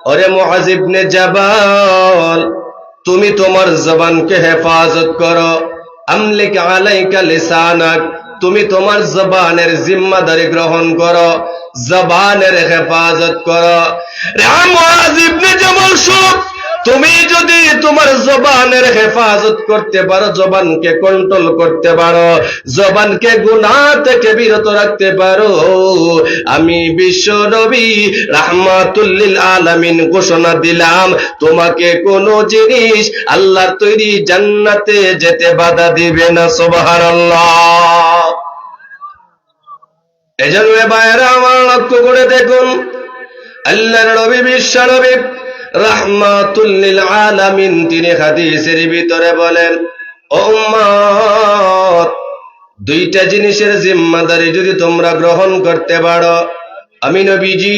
ওরে মুআজ ইবনে জাবাল, তুমি তোমার জবানকে হেফাজত করো। আমলিক আলাইকা লিসানাক, তুমি তোমার জবানের জিম্মাদারি গ্রহণ করো, জবানের হেফাজত করো। রে মুআজ ইবনে জাবাল, শুনো, তুমি যদি তোমার জবানের হেফাজত করতে পারো, জবানকে কন্ট্রোল করতে পারো, জবানকে গুনাহ থেকে বিরত রাখতে পারো, আমি বিশ্ব নবী রাহমাতুল লিল আলামিন ঘোষণা দিলাম, তোমাকে কোনো জিনিস আল্লাহর তৈরি জান্নাতে যেতে বাধা দিবে না। সুবহানাল্লাহ। এজন্য ভাইরা আমার, লক্ষ্য করে দেখুন, আল্লাহর নবী বিশ্ব নবী রাহমাতুল লিল আলামিন তিনি হাদিসের ভিতরে বলেন, ও উম্মত, দুইটা জিনিসের জিম্মাদারি যদি তোমরা গ্রহণ করতে পারো, আমি নবীজি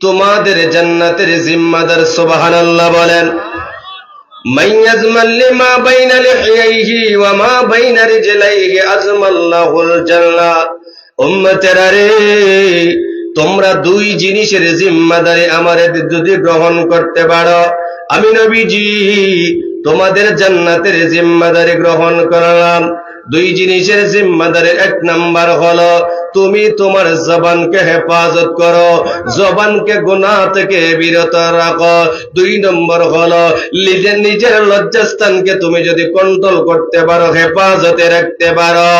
তোমাদের জান্নাতের জিম্মাদার। সুবহানাল্লাহ বলেন। মাইয়াজমাল লিমা বাইনা লিহিয়াইহি ওয়া মা বাইনা রিজলাইহি আজমাল্লাহুল জান্নাহ। উম্মতেরা রে, তোমরা দুই জিনিসের জিম্মাদারি আমার যদি গ্রহণ করতে পারো, আমি নবীজি তোমাদের জান্নাতের জিম্মাদারি গ্রহণ করলাম। দুই জিনিসের জিম্মাদারি, এক নাম্বার হলো তুমি তোমার জবানকে হেফাজত করো, জবানকে গুনাহ থেকে বিরত রাখো। দুই নম্বর হলো নিজের লজ্জাস্থানকে তুমি যদি কন্ট্রোল করতে পারো, হেফাজতে রাখতে পারো।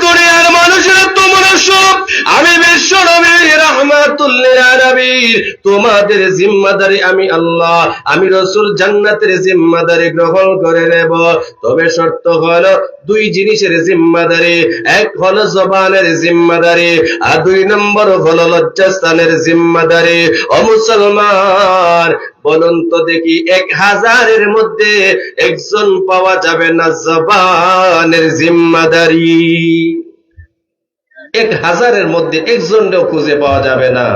দুনিয়ার মানুষেরা তোমরা সব, আমি বিশ্ব নবী রাহমাতুল লিল আলামিন তোমাদের জিম্মাদারি আমি আল্লাহ, আমি রাসূল জান্নাতের জিম্মাদারি গ্রহণ করে নেব। তবে শর্ত হলো দুই জিনিসের জিম্মাদারি, এক হলো জবানের জিম্মাদারি, আর দুই নম্বর হলো লজ্জাস্থানের জিম্মাদারি। ও মুসলমান, বলুন তো দেখি, 1000-এর মধ্যে একজন পাওয়া যাবে না জবানের জিম্মাদারি? 1000-এর মধ্যে একজনও খুঁজে পাওয়া যাবে না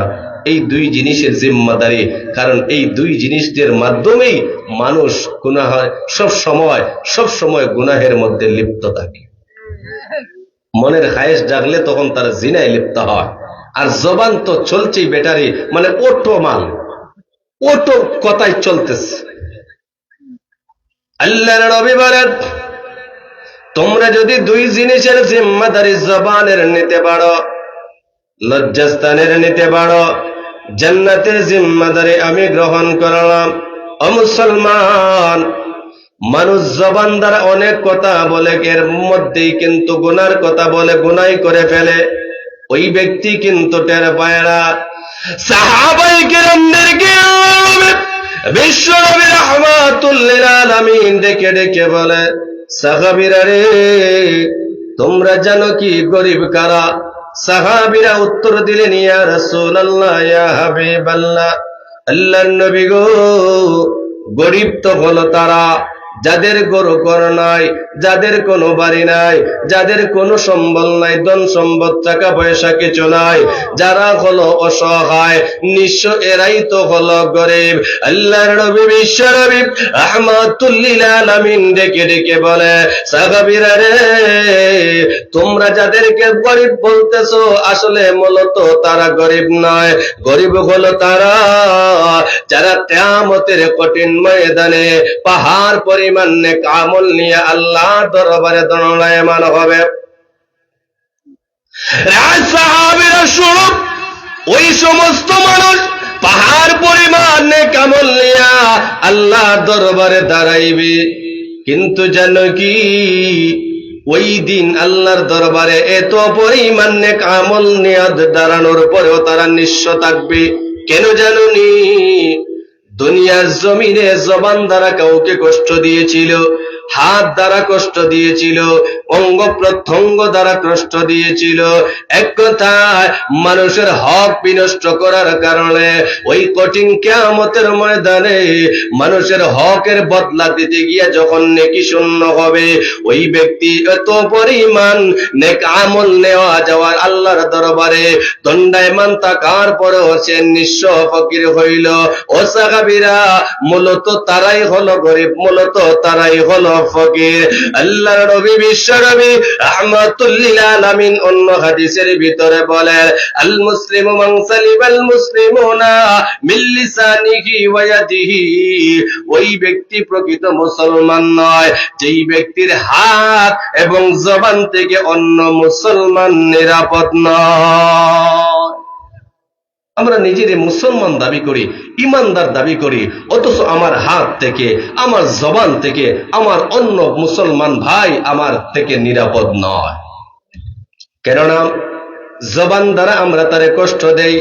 এই দুই জিনিসের জিম্মাদারি। কারণ এই দুই জিনিসের মাধ্যমেই মানুষ গুনাহ সব সময় গুনাহের মধ্যে লিপ্ত থাকে। মনের খায়েশ জাগলে তখন তার জিনায় লিপ্ত হয়। আর জবান তো চলছেই ব্যাটারি, মানে ওটো মাল, ওটো কথাই চলতেছে। আল্লাহর নবী বলেন, তোমরা যদি দুই জিনিসের জিম্মাদারি জবানের নিতে পারো, লজ্জাস্থানের নিতে পারো, জান্নাতের জিম্মাদারি আমি গ্রহণ করলাম। ও মুসলমান, মানুষ জবান দ্বারা অনেক কথা বলে, এর মধ্যেই কিন্তু গুনার কথা বলে, গুনাই করে ফেলে। ওই ব্যক্তি কিন্তু টের পায় না। সাহাবায়ে কেরামদেরকে বিশ্ব নবী রাহমাতুল লিল আলামিন ডেকে ডেকে বলে, সাহাবীরা রে, তোমরা জানো কি গরিব কারা? সাহাবীরা উত্তর দিলেন, ইয়া রাসূলুল্লাহ, ইয়া হাবিবাল্লাহ, আল্লাহর নবী গো, গরিব তো হলো তারা যাদের গরু কর নাই, যাদের কোনো বাড়ি নাই, যাদের কোনো সম্বল নাই, ধন সম্পদ টাকা পয়সা কিছু নাই, যারা হলো অসহায় নিঃস্ব, এরাই তো হলো গরিব। আল্লাহর নবী বিশ্ব নবী রাহমাতুল লিল আলামিন ডেকে ডেকে বলে, সাহাবীরা রে, তোমরা যাদেরকে গরিব বলতেছো, আসলে মূলত তারা গরিব নয়। গরিব হলো তারা যারা কিয়ামতের কঠিন ময়দানে পাহাড় পরিমাণ নেক আমল নিয়ে আল্লাহর দরবারে দণ্ডায়মান হবে। সাহাবীরা শুনো, ওই সমস্ত মানুষ পাহাড় পরিমাণ নেক আমল নিয়ে আল্লাহর দরবারে দাঁড়াইবে, কিন্তু জানো কি, ওই দিন আল্লাহর দরবারে এত পরিমাণ নেক আমল নিয়ে দাঁড়ানোর পরেও তারা নিঃস্ব থাকবে। কেন জানুনি? দুনিয়ার জমিনে জবান দ্বারা কাউকে কষ্ট দিয়েছিল, হাত দ্বারা কষ্ট দিয়েছিল, অঙ্গ প্রত্যঙ্গ দ্বারা কষ্ট দিয়েছিল। এক কথায় মানুষের হক বিনষ্ট করার কারণে ওই কঠিন কিয়ামতের ময়দানে মানুষের হকের বদলা দিতে গিয়ে যখন নেকি শূন্য হবে, ওই ব্যক্তি এত পরিমাণ নেক আমল নেওয়া যাওয়ার আল্লাহর দরবারে দণ্ডায়মান থাকার পরেও সে নিঃস্ব ফকির হইল। ও সাহাবীরা, মূলত তারাই হলো গরিব, মূলত তারাই হলো সব ফকির। আল্লাহর নবী বিশ্বনবী রাহমাতুল লিল আলামিন অন্য হাদিসের ভিতরে বলেন, আল মুসলিমু মান সালিমাল মুসলিমুনা মিন লিসানিহি ওয়া ইয়াদিহি, ওই ব্যক্তি প্রকৃত মুসলমান নয় যেই ব্যক্তির হাত এবং জবান থেকে অন্য মুসলমান নিরাপদ নয়। আমরা নিজেদের মুসলমান দাবি করি, ইমানদার দাবি করি, অথচ আমার হাত থেকে, আমার জবান থেকে আমার অন্য মুসলমান ভাই আমার থেকে নিরাপদ নয়। কেননা জবান দ্বারা আমরা তারে কষ্ট দেই,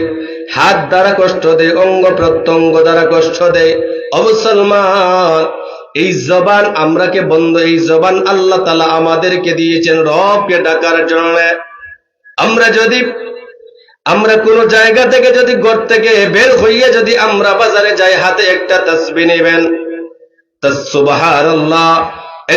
হাত দ্বারা কষ্ট দেই, অঙ্গ প্রত্যঙ্গ দ্বারা কষ্ট দেই। অমুসলমান, এই জবান আমরাকে বন্ধ, এই জবান আল্লাহ তাআলা আমাদেরকে দিয়েছেন রবকে ডাকার জন্য। আমরা কোন জায়গা থেকে যদি ঘর থেকে বের হইয়া যদি আমরা বাজারে যাই, হাতে একটা তাসবিহ নেবেন, সুবহানাল্লাহ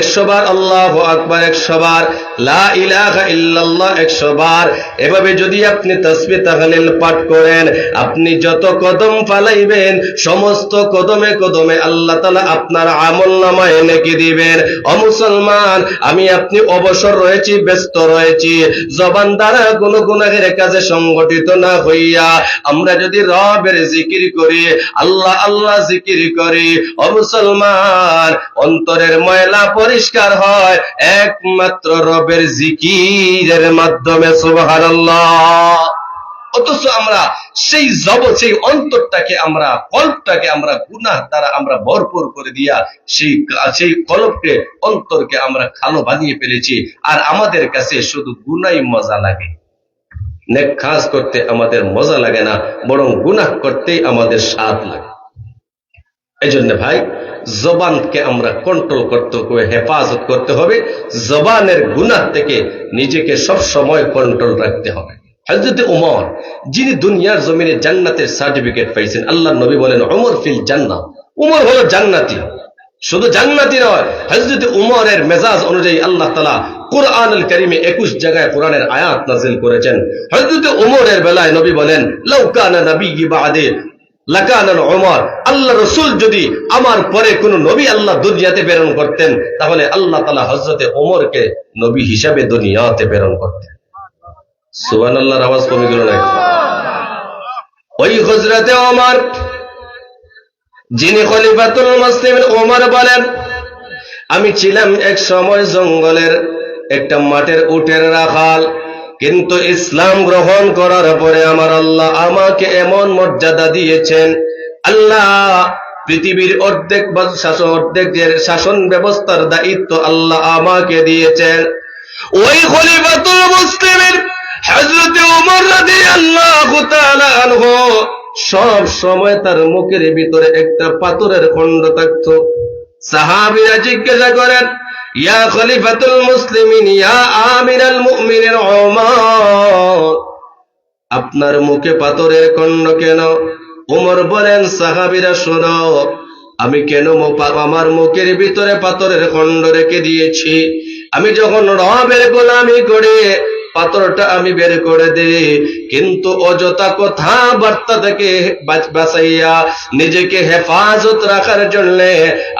100 বার, আল্লাহু আকবার 100 বার, লা ইলাহা ইল্লাল্লাহ 100 বার, এভাবে যদি আপনি তাসবিহ তাহলিল পাঠ করেন, আপনি যত কদম ফালাইবেন সমস্ত কদমে কদমে আল্লাহ তাআলা আপনার আমলনামায় নেকি দিবেন। ও মুসলমান, আমি আপনি অবসর রয়েছি, ব্যস্ত রয়েছি, জবান দ্বারা কোন গুনাহের কাজে সংগঠিত না হইয়া আমরা যদি রবের জিকির করি, আল্লাহ আল্লাহ জিকির করি, ও মুসলমান, অন্তরের ময়লা পরিষ্কার হয় একমাত্র রবের জিকিরের মাধ্যমে। সুবহানাল্লাহ। অথচ আমরা সেই অন্তরটাকে, আমরা কল্পটাকে আমরা গুনাহ দ্বারা আমরা ভরপুর করে দিয়া সেই কল্পকে, অন্তরকে আমরা কালো বানিয়ে ফেলেছি। আর আমাদের কাছে শুধু গুনাই মজা লাগে, নেক কাজ করতে আমাদের মজা লাগে না, বরং গুনাহ করতেই আমাদের স্বাদ লাগে। এই জন্য ভাই, জবানকে আমরা কন্ট্রোল করতে হবে, হেফাজত করতে হবে। জবানের গুনাহ থেকে নিজেকে সব সময় কন্ট্রোল রাখতে হবে। হযরত ওমর, যিনি দুনিয়ার জমিনে জান্নাতের সার্টিফিকেট পাইছেন, আল্লাহর নবী বলেন ওমর ফিল জান্নাহ, ওমর হলো জান্নাতি। শুধু জান্নাতি নয়, হযরত ওমরের মেজাজ অনুযায়ী আল্লাহ তাআলা কুরআনুল কারীমে 21 জায়গায় কোরআনের আয়াত নাযিল করেছেন। হযরত ওমরের বেলায় নবী বলেন, লাউ কানা নাবিয়্যি বা'দে লাকানা ওমর, আল্লাহ রাসূল যদি আমার পরে কোন নবী আল্লাহ দুনিয়াতে প্রেরণ করতেন, তাহলে আল্লাহ তাআলা হযরত ওমরকে নবী হিসাবে দুনিয়াতে প্রেরণ করতেন। সুবহানাল্লাহর আওয়াজ কমে গেল না? ওই হযরত ওমর, যিনি খলিফাতুল মুসলিমিন, ওমর বলেন, আমি ছিলাম এক সময় জঙ্গলের একটা মাঠের উটের রাখাল, কিন্তু ইসলাম গ্রহণ করার পরে আমার আল্লাহ আমাকে এমন মর্যাদা দিয়েছেন, আল্লাহ পৃথিবীর অর্ধেক শাসন ব্যবস্থার দায়িত্ব আল্লাহ আমাকে দিয়েছেন। ওই খলিফাতুল মুসলিমিন হযরত ওমর রাদিয়াল্লাহু তাআলা আনহু সব সময় তার মুখের ভিতরে একটা পাথরের খণ্ড থাকতো। সাহাবীরা জিজ্ঞাসা করেন, ইয়া খলিফাতুল মুসলিমিন, ইয়া আমিরাল মুমিনিন ওমর, আপনার মুখে পাথরের খণ্ড কেন? ওমর বলেন, সাহাবীরা শোনো, আমি কেন আমার মুখের ভিতরে পাথরের খণ্ড রেখে দিয়েছি, আমি যখন রবের গোলামি করে পাথরটা আমি বের করে দেই, কিন্তু অযথা কথাবার্তা থেকে বাঁচাইয়া নিজেকে হেফাজত রাখার জন্য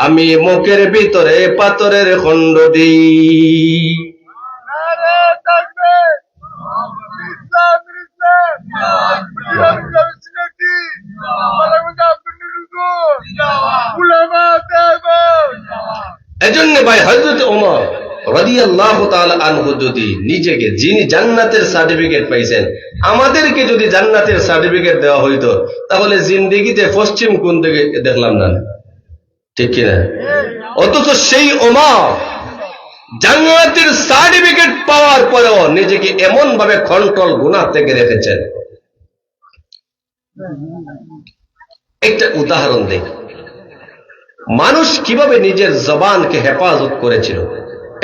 আমি মুখের ভিতরে পাথরের খণ্ড দিই। এজন্য ভাই, হযরত ওমর রাদিয়াল্লাহু তাআলা আনহু যদি নিজেকে, যিনি জান্নাতের সার্টিফিকেট পাইছেন, আমাদেরকে যদি জান্নাতের সার্টিফিকেট দেওয়া হইতো, তাহলে জিন্দেগিতে পশ্চিম কোণ থেকে দেখলাম না, ঠিক কিনা? অথচ সেই ওমর জান্নাতের সার্টিফিকেট পাওয়ার পরেও নিজেকে এমন ভাবে কন্ট্রোল গুনাহ থেকে রেখেছেন। একটা উদাহরণ দেই, মানুষ কিভাবে নিজের জবানকে হেফাজত করেছিল।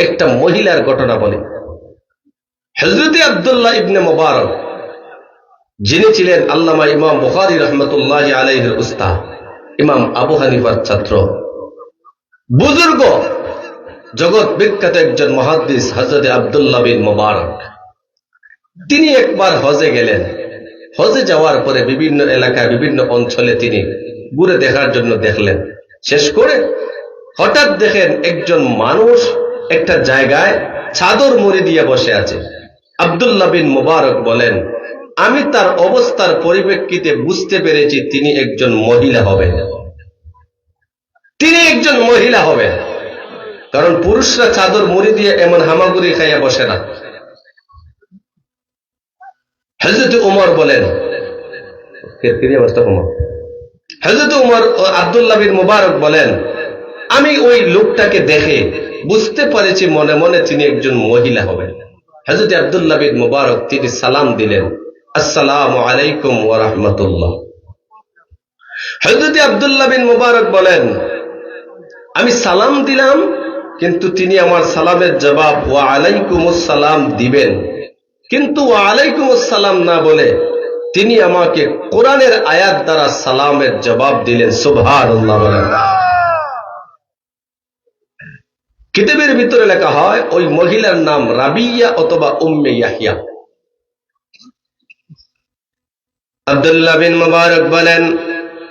একটা মহিলার ঘটনা বলি। হযরত আব্দুল্লাহ ইবনে মুবারক, যিনি ছিলেন আল্লামা ইমাম বুখারী রাহমাতুল্লাহি আলাইহির উস্তাদ, ইমাম আবু হানিফার ছাত্র, বুজুর্গ, জগৎ বিখ্যাত একজন মুহাদ্দিস হযরত আব্দুল্লাহ বিন মুবারক, তিনি একবার হজে গেলেন। হজে যাওয়ার পরে বিভিন্ন এলাকায়, বিভিন্ন অঞ্চলে তিনি ঘুরে দেখার জন্য দেখলেন। শেষ করে হঠাৎ দেখেন একজন মানুষ একটা জায়গায় চাদর মুড়ি দিয়ে বসে আছে। আব্দুল্লাহ বিন মুবারক বলেন, আমি তার অবস্থার পরিপ্রেক্ষিতে বুঝতে পেরেছি তিনি একজন মহিলা হবেন। তিনি একজন মহিলা হবেন, কারণ পুরুষরা চাদর মুড়ি দিয়ে এমন হামাগুড়ি খাইয়া বসে না। হযরত উমর বলেন, হযরত উমর ও আব্দুল্লাহ বিন মুবারক বলেন, আমি ওই লোকটাকে দেখে বুঝতে পারেছি মনে মনে তিনি একজন মহিলা হবেন। হযরত আব্দুল্লাহ বিন মুবারক তিনি সালাম দিলেন, আসসালামু আলাইকুম ওয়া রাহমাতুল্লাহ। হযরত আব্দুল্লাহ বিন মুবারক বলেন, আমি সালাম দিলাম, কিন্তু তিনি আমার সালামের জবাব ওয়া আলাইকুমুস সালাম দিবেন, কিন্তু ওয়া আলাইকুমুস সালাম না বলে তিনি আমাকে কোরআনের আয়াত দ্বারা সালামের জবাব দিলেন। সুবহানাল্লাহ বলেন। কিতাবের ভিতরে লেখা হয় ওই মহিলার নাম রাবিয়া অথবা উম্মে ইয়াহিয়া। আব্দুল্লাহ বিন মুবারক বলেন,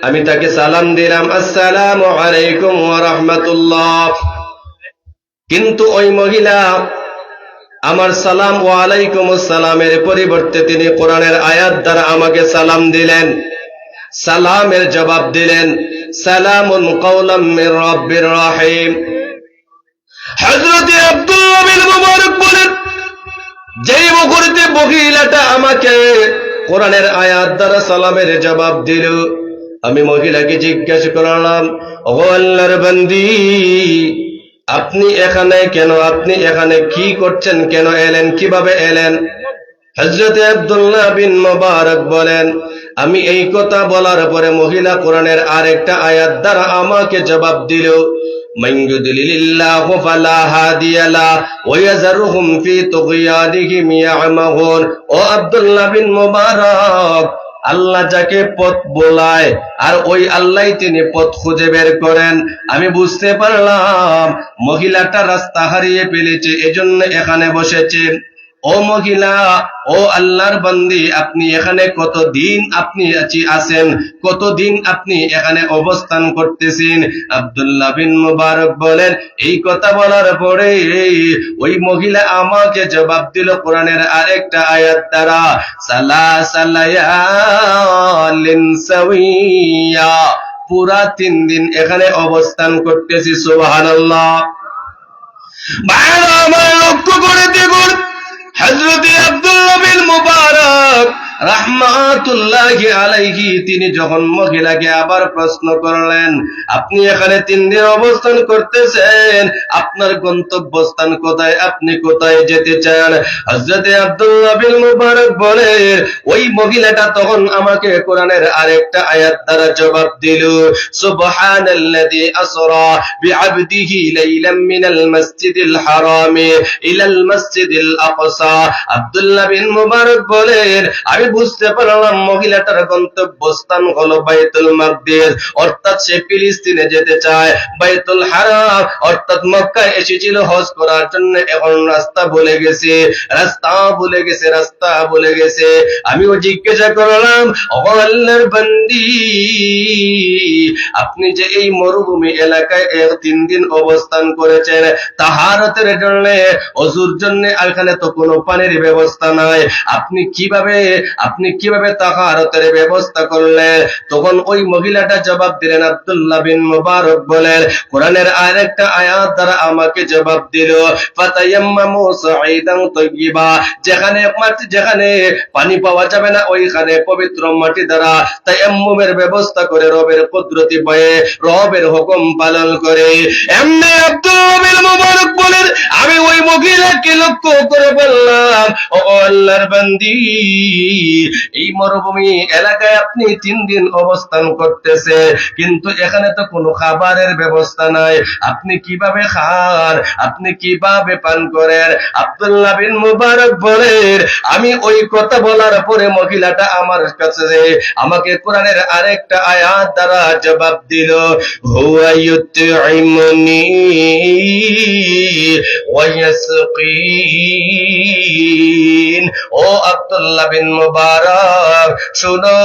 আমি তাকে সালাম দিলাম, আসসালামু আলাইকুম ওয়া রাহমাতুল্লাহ, কিন্তু ওই মহিলা আমার সালাম ওয়া আলাইকুমুস সালামের পরিবর্তে তিনি কোরআনের আয়াত দ্বারা আমাকে সালাম দিলেন, সালামের জবাব দিলেন, সালামুন কাওলাম মির রাব্বির রহিম। হযরত আব্দুল্লাহ বিন মুবারক বলেন, যেই মুহূর্তে মহিলাটা আমাকে কোরআনের আয়াত দ্বারা সালামের জবাব দিল, আমি মহিলাকে জিজ্ঞাসা করলাম, ও আল্লাহর বান্দি, আপনি এখানে কেন? আপনি এখানে কি করছেন? কেন এলেন? কিভাবে এলেন? হযরত আব্দুল্লাহ বিন মুবারক বলেন, আমি এই কথা বলার পরে মহিলা কোরআনের আরেকটা আয়াত দ্বারা আমাকে জবাব দিল, মান ইউদ্লিলিল্লাহু ফালা হাদিয়া লা ওয়া ইয়াযরুহুম ফি তুগয়ানিহিম ইয়ামাহুন। ও আব্দুল্লাহ বিন মুবারক, আল্লাহ যাকে পথ বোলায় আর ওই আল্লাহই তিনি পথ খুঁজে বের করেন। আমি বুঝতে পারলাম মহিলাটা রাস্তা হারিয়ে ফেলেছে, এজন্য এখানে বসেছে। ও মহিলা, ও আল্লাহর বান্দি, আপনি এখানে কতদিন আপনি আছেন? কতদিন আপনি এখানে অবস্থান করতেছেন? আব্দুল্লাহ বিন মুবারক বলেন, এই কথা বলার পরে ওই মহিলা আমাকে জবাব দিল কোরআনের আরেকটা আয়াত দ্বারা, সালাসা লায়ালিন সাওয়িয়া, পুরা 3 দিন এখানে অবস্থান করতেছি। সুবহানাল্লাহ। ভাইরা আমার, লক্ষ্য করে দেখুন, হযরত আব্দুল্লাহ বিন মুবারক রাহমাতুল্লাহি আলাইহি তিনি যখন মহিলাকে আবার প্রশ্ন করলেন, আপনি এখানে 3 দিন অবস্থান করতেছেন, আপনার গন্তব্যস্থান কোথায়? আপনি কোথায় যেতে চান? হযরত আব্দুল্লাহ বিন মুবারক বলেন, ওই মহিলাটা তখন আমাকে কোরআনের আরেকটা আয়াত দ্বারা জবাব দিল, সুবহানাল্লাযী আসরা বিআবদিহি লাইলাম মিনাল মাসজিদিল হারামি ইলাল মাসজিদিল আকসা। আব্দুল্লাহ বিন মুবারক বলেন, আমি বুঝতে পারলাম মহিলাটার গন্তব্যস্থান হলো বাইতুল মাকদিস, অর্থাৎ সে ফিলিস্তিনে যেতে চায়। বাইতুল হারাম অর্থাৎ মক্কায় এসেছিল হজ করার জন্য, এখন রাস্তা ভুলে গেছে, রাস্তা ভুলে গেছে। আমিও জিজ্ঞাসা করলাম, ও আল্লাহর বান্দি, আপনি যে এই মরুভূমি এলাকায় 3 দিন অবস্থান করেছেন, তাহারতের জন্য, ওযুর জন্য এখানে তো কোনো পানির ব্যবস্থা নাই, আপনি কিভাবে তাহারতের ব্যবস্থা করলেন? তখন ওই মহিলাটা জবাব দিলেন, আব্দুল্লাহ বিন মুবারক বলেন, কোরআনের আরেকটা আয়াত দ্বারা আমাকে জবাব দিল, ফাতায়াম্মামু সাঈদান তাইয়্যিবা, যেখানে পানি পাওয়া যাবে না ওইখানে পবিত্র মাটি দ্বারা তায়াম্মুমের ব্যবস্থা করে রবের কুদরতি ভয়ে, রবের হুকুম পালন করে। এমনি আব্দুল্লাহ বিন মুবারক বলেন, আমি ওই মহিলাকে লক্ষ্য করে বললাম, ও আল্লাহর বান্দি, এই মরুভূমি এলাকায় আপনি 3 দিন অবস্থান করতেছে, কিন্তু এখানে তো কোনো খাবারের ব্যবস্থা নাই, আপনি কিভাবে খান? আপনি কিভাবে পান করেন? আব্দুল্লাহ বিন মুবারক বলেন, আমি ওই কথা বলার পরে মহিলাটা আমার কাছে আমাকে কোরআনের আরেকটা আয়াত দ্বারা জবাব দিল, হুয়া ইউতঈমুনি ওয়া ইয়াসকিন। ও আব্দুল্লাহ বিন মুবারক শুনো,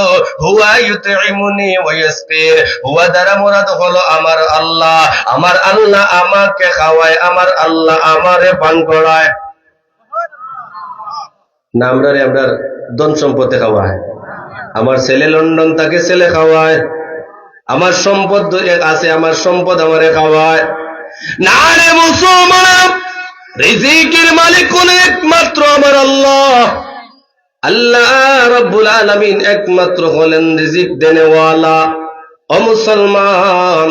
হুয়া ইউতঈমুনি ওয়া ইয়াসকিন, হুয়া দ্বারা মুরাদ হলো আমার আল্লাহ। আমার আল্লাহ আমাকে খাওয়ায়, আমার আল্লাহ আমারে পান করায়। না আমরা ধন সম্পদে খাওয়ায়, আমার ছেলে লন্ডন তাকে ছেলে খাওয়ায়, আমার সম্পদ আছে, আমার সম্পদ আমারে খাওয়ায়। না রে মুসলমান, রিজিকের মালিক কোন একমাত্র আমার আল্লাহ। আল্লাহ রাব্বুল আলামিন একমাত্র হলেন রিজিক দেনেওয়ালা। ও মুসলমান,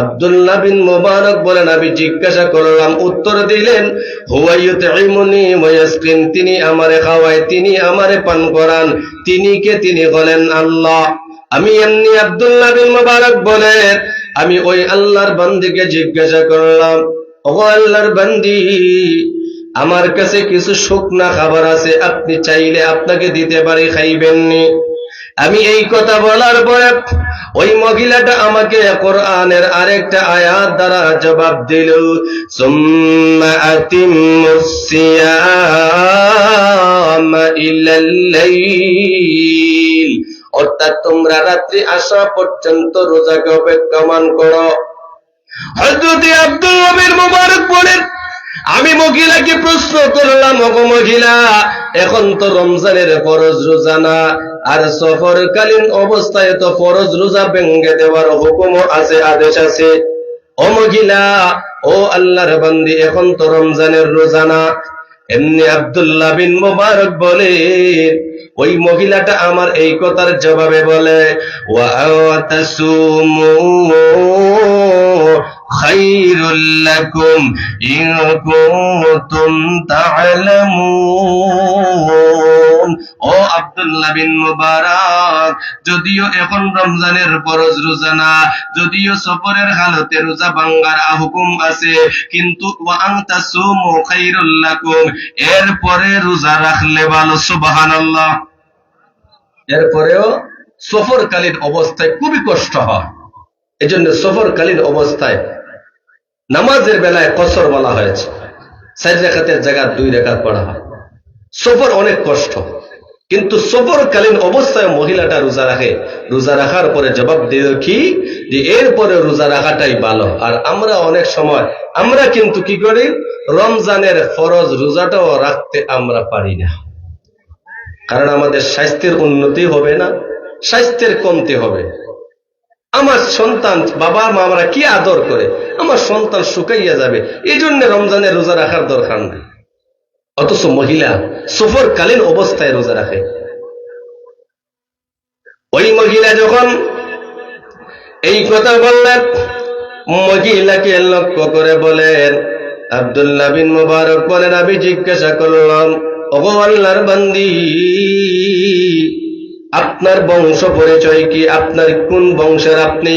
আব্দুল্লাহ বিন মুবারক বলেন, আমি জিজ্ঞাসা করলাম, উত্তর দিলেন, হুয়া ইউতঈমুনি ওয়া ইয়াসকিন, তিনি আমারে খাওয়ায়, তিনি আমারে পান করান। তিনি কে? তিনি বলেন আল্লাহ। আমি এমনি আব্দুল্লাহ বিন মুবারক বলেন, আমি ওই আল্লাহর বান্দীকে জিজ্ঞাসা করলাম, ও আল্লাহর বান্দী, আমার কাছে কিছু শুকনা খাবার আছে, আপনি চাইলে আপনাকে দিতে পারি, খাইবেননি? আমি এই কথা বলার পরে ওই মহিলাটা আমাকে কোরআনের আরেকটা আয়াত দ্বারা জবাব দিল, সুম্মা আতিম্মুস সিয়ামা ইলাল লাইল, অর্থাৎ তোমরা রাত্রি আসা পর্যন্ত রোজাকে অপেক্ষমান করো। হযরত আব্দুল্লাহ বিন মুবারক বলেন, আমি মহিলাকে প্রশ্ন করলাম, ওগো মহিলা, এখন তো রমজানের ফরজ রোজা না, আর সফরকালীন অবস্থায় তো ফরজ রোজা ভেঙে দেওয়ার হুকুম আছে, আদেশ আছে। ও মহিলা, ও আল্লাহর বান্দী, এখন তো রমজানের রোজা না। এমনি আব্দুল্লাহ বিন মুবারক বলে, ওই মহিলাটা আমার এই কথার জবাবে বলে, ওয়া আতাসুমু খায়রুল লাকুম ইন কুনতুম তা'লামুন। ও আব্দুল্লাহ বিন মুবারক, যদিও এখন রমজানের ফরজ রোজা না, যদিও সফরের হালতে রোজা ভাঙার হুকুম আছে, কিন্তু ওয়া আনতাসুমু খায়রুল লাকুম, এরপরে রোজা রাখলে ভালো। সুবহানাল্লাহ। এরপরেও সফরকালীন অবস্থায় খুবই কষ্ট হয়, এজন্য সফরকালীন অবস্থায় নামাজের বেলায় কসর বলা হয়েছে, 4 রাকাতের জায়গায় 2 রাকাত পড়া হয়। সফর অনেক কষ্ট, কিন্তু সফরকালীন অবস্থায় মহিলাটা রোজা রাখে। রোজা রাখার পরে জবাব দিল কি, যে এরপরে রোজা রাখাটাই ভালো। আর আমরা অনেক সময় আমরা কিন্তু কি করি, রমজানের ফরজ রোজাটাও রাখতে আমরা পারি না, কারণ আমাদের স্বাস্থ্যের উন্নতি হবে না, স্বাস্থ্যের কমতি হবে। আমার সন্তান, বাবা মা আমরা কি আদর করে, আমার সন্তান শুকাইয়া যাবে, এই জন্য রমজানের রোজা রাখার দরকার নেই। অথচ মহিলা সফরকালীন অবস্থায় রোজা রাখে। ওই মহিলা যখন এই কথা বললেন, মহিলাকে লক্ষ্য করে বলেন, আব্দুল্লাহ বিন মুবারক বলেন, আমি জিজ্ঞাসা করলাম, ওগো আল্লাহর বান্দী, আপনার বংশ পরিচয় কি, আপনার কোন বংশের আপনি?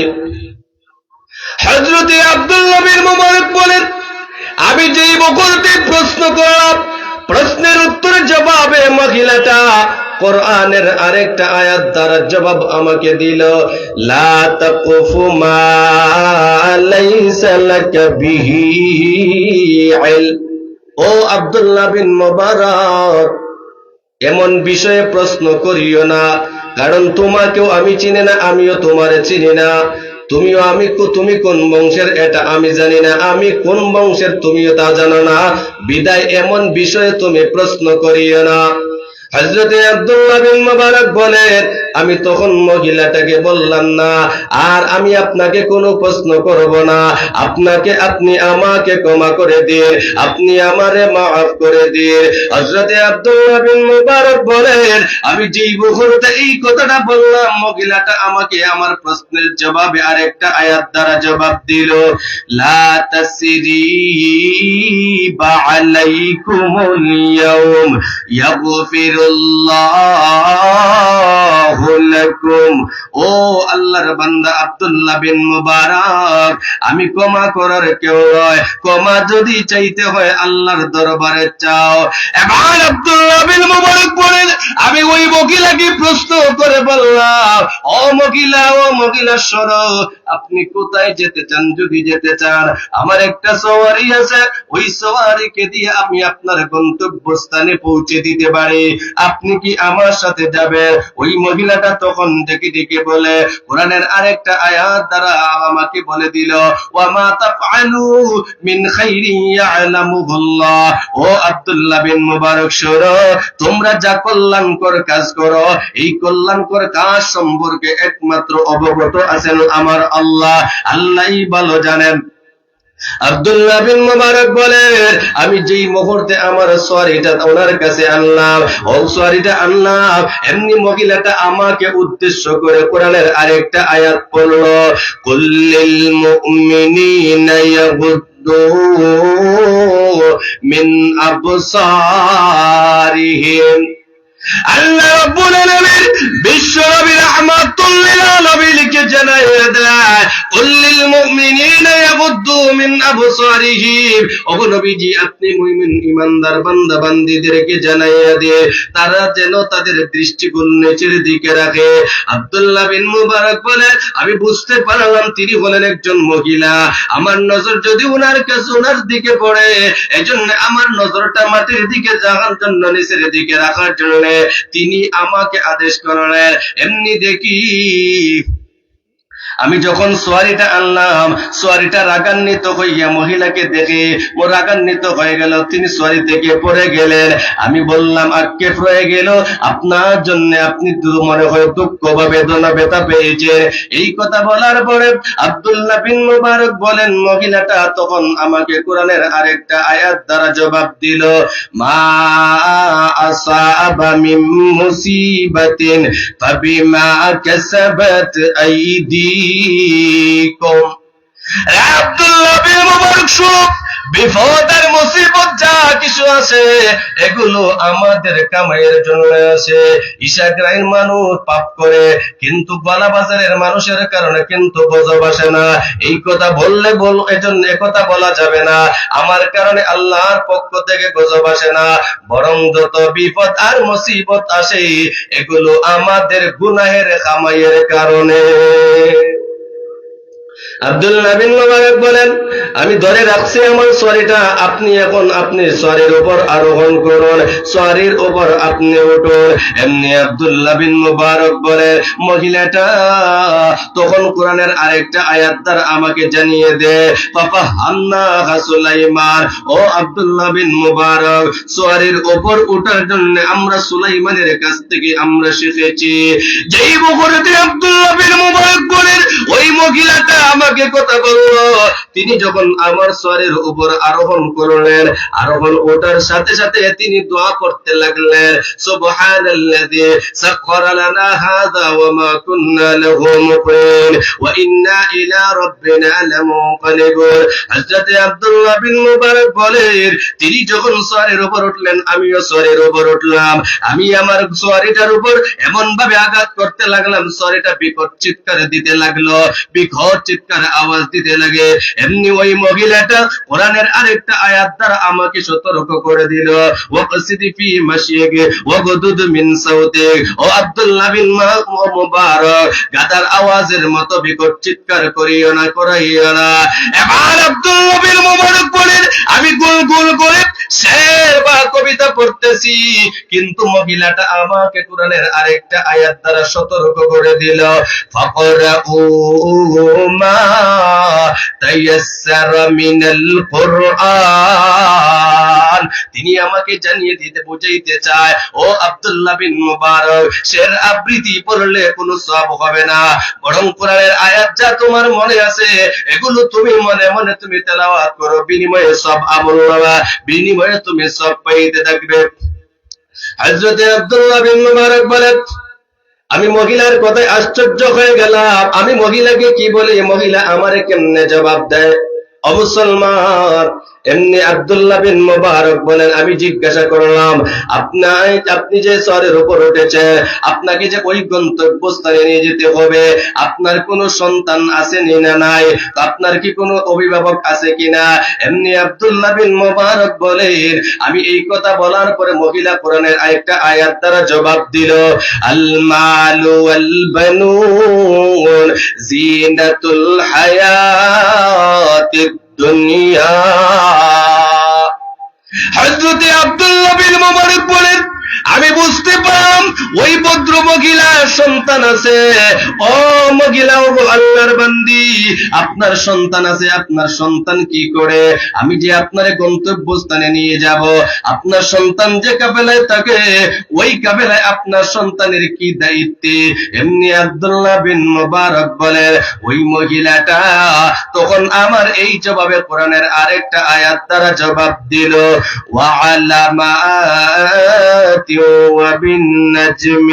হযরত আব্দুল্লাহ বিন মুবারক বলেন, আমি যেই বকলটি প্রশ্ন করলাম, প্রশ্নের উত্তরের জবাবে মহিলাটা কোরআনের আরেকটা আয়াত দ্বারা জবাব আমাকে দিল, লা তাকুফু মা লাইসা লাকা বিহি ইলম। ও আব্দুল্লাহ বিন মুবারক, এমন বিষয়ে প্রশ্ন করিও না, কারণ তোমাকেও আমি চিনি না, আমিও তোমারে চিনি না। তুমিও তুমি কোন বংশের এটা আমি জানি না, আমি কোন বংশের তুমিও তা জানো না, বিদায় এমন বিষয়ে তুমি প্রশ্ন করিও না। হযরত আব্দুল্লাহ বিন মুবারক বলেন, আমি তখন মহিলাটাকে বললাম, না, আর আমি আপনাকে কোনো প্রশ্ন করব না, আপনি আমাকে ক্ষমা করে দিন, আপনি আমারে মাফ করে দিন। হযরত আব্দুল্লাহ বিন মুবারক বলেন, আমি যেই মুহূর্তে এই কথাটা বললাম, মহিলাটা আমাকে আমার প্রশ্নের জবাবে আরেকটা আয়াত দ্বারা জবাব দিল, লা তাসরিবা আলাইকুমুল ইয়াউম ইয়াগফির আস্তাগফিরুল্লাহু লাকুম। ও আল্লাহর বান্দা আব্দুল্লাহ বিন মুবারক, আমি ক্ষমা করার কেউ নয়, ক্ষমা যদি চাইতে হয় আল্লাহর দরবারে চাও। এবার আব্দুল্লাহ বিন মুবারক বলেন, আমি ওই মহিলাকে প্রশ্ন করে বললাম, ও মহিলা শোনো, আপনি কোথায় যেতে চান? যদি যেতে চান, আমার একটা সওয়ারি আছে, ওই সওয়ারিকে দিয়ে আমি আপনার গন্তব্যস্থানে পৌঁছে দিতে পারি, আপনি কি আমার সাথে যাবেন? ওই মহিলাটা তখন ডেকে বলে, কোরআনের আরেকটা আয়াত দ্বারা আমাকে বলে দিল, ওয়া মা তাফআলু মিন খাইরিন ইয়ালামুহুল্লাহ। ও আব্দুল্লাহ বিন মুবারক শোনো, তোমরা যা কল্যাণকর কাজ করো, এই কল্যাণকর কাজ সম্পর্কে একমাত্র অবগত আছেন আমার আল্লাহ, আল্লাহই ভালো জানেন। আব্দুল্লাহ বিন মুবারক বলেন, আমি যেই মুহূর্তে আমার সওয়ারিটা ওনার কাছে আনলাম, ও সওয়ারিটা আনলাম, এমনি মহিলাটা আমাকে উদ্দেশ্য করে কোরআনের আরেকটা আয়াত পড়লো, কুল্লিল মুমিনিনা ইয়াগুদ্দু মিন আবসারিহিম। আল্লাহ রাব্বুল আলামিন বিশ্ব নবী রাহমাতুল লিল আলামিনকে জানাইয়া দেয়, কুল্লিল মুমিনিনা ইয়াগুদ্দু মিন আবসারিহিম। ওগো নবীজি, আপনি মুমিন ইমানদার বান্দা বান্দীদেরকে জানাইয়া দিয়ে তারা যেন তাদের দৃষ্টিকোণ নিচের দিকে রাখে। আব্দুল্লাহ বিন মুবারক বলে, আমি বুঝতে পারলাম তিনি হলেন একজন মহিলা, আমার নজর যদি ওনার কাছে ওনার দিকে পড়ে, এজন্য আমার নজরটা মাটির দিকে যাওয়ার জন্য, নিচের দিকে রাখার জন্য তিনি আমাকে আদেশ করলেন। এমনি দেখি আমি যখন সোয়ারিটা আনলাম, সোয়ারিটা রাগান্বিত হইয়া মহিলাকে দেখে ও রাগান্বিত হয়ে গেল, তিনি সোয়ারি থেকে পড়ে গেলেন। আমি বললাম, আক্ষেপ হয়ে গেল আপনার জন্য, আপনি মনে হয় দুঃখ বা বেদনা ব্যথা পেয়েছে। এই কথা বলার পরে আব্দুল্লাহ বিন মুবারক বলেন, মহিলাটা তখন আমাকে কোরআনের আরেকটা আয়াত দ্বারা জবাব দিল, মা আসাবা মিন মুসিবাতিন ফাবিমা কাসাবাত আইদিকুম। আব্দুল্লাহ বিন মুবারক শুনো, বিপদ আর মুসিবত যা কিছু আছে এগুলো আমাদের কামাইয়ের জন্য আছে। ইশাগ্রাইন মানুষ পাপ করে, কিন্তু গলা বাজারের মানুষের কারণে কিন্তু গজব আসে না। এই কথা বললে এজন্য একথা বলা যাবে না আমার কারণে আল্লাহর পক্ষ থেকে গজব আসে না, বরং যত বিপদ আর মুসিবত আসে এগুলো আমাদের গুনাহের কামাইয়ের কারণে। আব্দুল্লাহ বিন মুবারক বলেন, আমি ধরে রাখছি আমার সওয়ারিটা, আপনি এখন আপনি সওয়ারির উপর আরোহণ করুন, সওয়ারির উপর আপনি উঠুন। এমনি আব্দুল্লাহ বিন মুবারক বলে, মহিলাটা তখন কোরআনের আরেকটা আয়াত দ্বারা আমাকে জানিয়ে দে, পাপা হান্না সুলাইমান। ও আব্দুল্লাহ বিন মুবারক, সওয়ারির উপর ওঠার জন্য আমরা সুলাইমানের কাছ থেকে আমরা শিখেছি। যেই মুহূর্তে আব্দুল্লাহ বিন মুবারক বলেন, ওই মহিলাটা আমাকে কথা বলল, তিনি যখন আমার সওয়ারির উপর আরোহণ করলেন, আরোহণ ওঠার সাথে সাথে তিনি দোয়া করতে লাগলেন, সুবহানাল্লাযী সাখখারা লানা হাযা ওয়া মা কুন্না লাহু মুকরিন ওয়া ইন্না ইলা রাব্বিনা লামুনকালিবুন। হযরত আব্দুল্লাহ বিন মুবারক বলেন, তিনি যখন সওয়ারির উপর উঠলেন, আমিও সওয়ারির উপর উঠলাম। আমি আমার সওয়ারিটার উপর এমন ভাবে আঘাত করতে লাগলাম, সওয়ারিটা বিকট চিৎকার দিতে লাগলো, বিকট চিৎকার আওয়াজ দিতে লাগে। এমনি ওই মহিলাটা কোরআনের আরেকটা আয়াত দ্বারা আমাকে সতর্ক করে দিল, ওয়াকসিদি ফি মাশিয়িকি ওয়াগদুদ মিন সাউতিক। ও আব্দুল্লাহ বিন মুবারক, গাদার আওয়াজের মতো বিকট চিৎকার করিও না, করাইও না। এবার আব্দুল্লাহ বিন মুবারক বলেন, আমি গোল গোল করে শের বা কবিতা পড়তেছি, কিন্তু মহিলাটা আমাকে কোরআনের আরেকটা আয়াত দ্বারা সতর্ক করে দিল, ফাকরাউ মা তায়াসসারা মিনাল কুরআন। তিনি আমাকে জানিয়ে দিতে বুঝাইতে চায়, ও আব্দুল্লাহ বিন মুবারক, শের আবৃত্তি পড়লে কোনো সওয়াব হবে না, বরং কোরআনের আয়াত যা তোমার মনে আছে এগুলো তুমি মনে মনে তুমি তেলাওয়াত করো, বিনিময়ে সব আমল নামা, বিনিময়ে তুমি সব পাইতে থাকবে। হযরত আব্দুল্লাহ বিন মুবারক বলেন, আমি মহিলার কথায় আশ্চর্য হয়ে গেলাম। আমি মহিলাকে কি বলি, মহিলা আমারে কেমনে জবাব দেয়। ও মুসলমান, এমনি আব্দুল্লাহ বিন মুবারক বলেন, আমি জিজ্ঞাসা করলাম, আপনি যে সরের উপর উঠেছেন, আপনাকে যে ওই গন্তব্যস্থানে নিয়ে যেতে হবে, আপনার কোনো সন্তান আছে না নাই? আপনার কি কোনো অভিভাবক আছে কিনা? এমনি আব্দুল্লাহ বিন মুবারক বলেন, আমি এই কথা বলার পরে মহিলা কোরআনের আরেকটা আয়াত দ্বারা জবাব দিল, আল মালু ওয়াল বানুন জিনাতুল হায়াতিদ দুনিয়া। হযরতে আব্দুল্লাহ বিন মুবারক বলেন, আমি বুঝতে পারলাম ওই ভদ্র মহিলার সন্তান আছে। ও মহিলা, ও আল্লাহর বান্দি, আপনার সন্তান আছে, আপনার সন্তান কি করে? আমি যে আপনার গন্তব্যস্থানে নিয়ে যাব, আপনার সন্তান যে কাফেলায় থাকে, ওই কাফেলায় আপনার সন্তানের কি দায়িত্ব? এমনি আব্দুল্লাহ বিন মুবারক বলেন, ওই মহিলাটা তখন আমার এই জবাবে কোরআনের আরেকটা আয়াত দ্বারা জবাব দিল, ওয়া আলামাত وبالنجم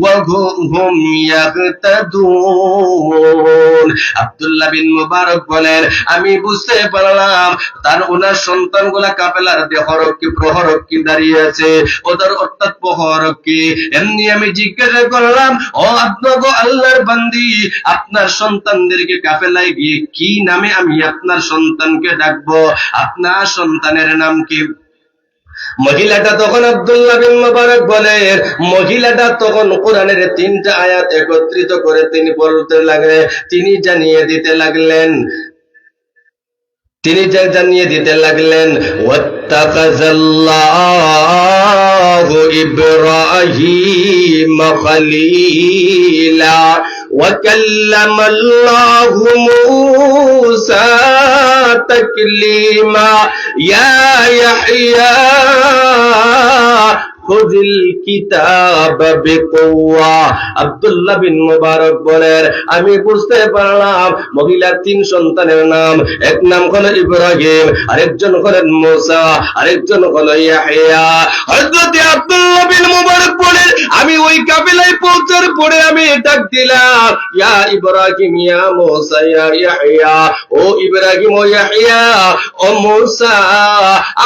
وهم يهتدون। আব্দুল্লাহ বিন মুবারক বলেন, আমি বুঝতে পারলাম তার ওনার সন্তানগুলা কাফেলার দেহরক্ষী প্রহরক্ষী দাঁড়িয়ে আছে, ওদের অর্থাৎ প্রহরক্ষী। এমনি আমি জিজ্ঞাসা করলাম, ও আপনাগো আল্লাহর বান্দি, আপনার সন্তানদেরকে কাফেলায় গিয়ে কি নামে আমি আপনার সন্তানকে ডাকবো? আপনার সন্তানের নাম কি? মহিলাটা তখন, আব্দুল্লাহ বিন মুবারক বলেন, মহিলাটা তখন কোরআনের 3টা আয়াত একত্রিত করে তিনি বলতে লাগলেন, তিনি জানিয়ে দিতে লাগলেন, ওয়াত্তাকাযাল্লাহু ইব্রাহিম খলীলা ওয়া কাল্লামাল্লাহু মূসা তাকলীমা ইয়া ইয়াহইয়া খুযিল কিতাব বিকুওয়া। আব্দুল্লাহ বিন মুবারক বলেন, আমি বুঝতে পারলাম মহিলার 3 সন্তানের নাম, এক নাম হলো ইব্রাহিম, আরেকজন হলেন মূসা, আরেকজন হলো ইয়াহইয়া। হযরত আব্দুল্লাহ বিন মুবারক বলেন, আমি ওই কাফেলায় পৌঁছার পরে আমি ডাক দিলাম, ইয়া ইব্রাহিম, ইয়া মূসা, ইয়া ইয়াহইয়া, ও ইব্রাহিম, ও ইয়াহইয়া, ও মূসা,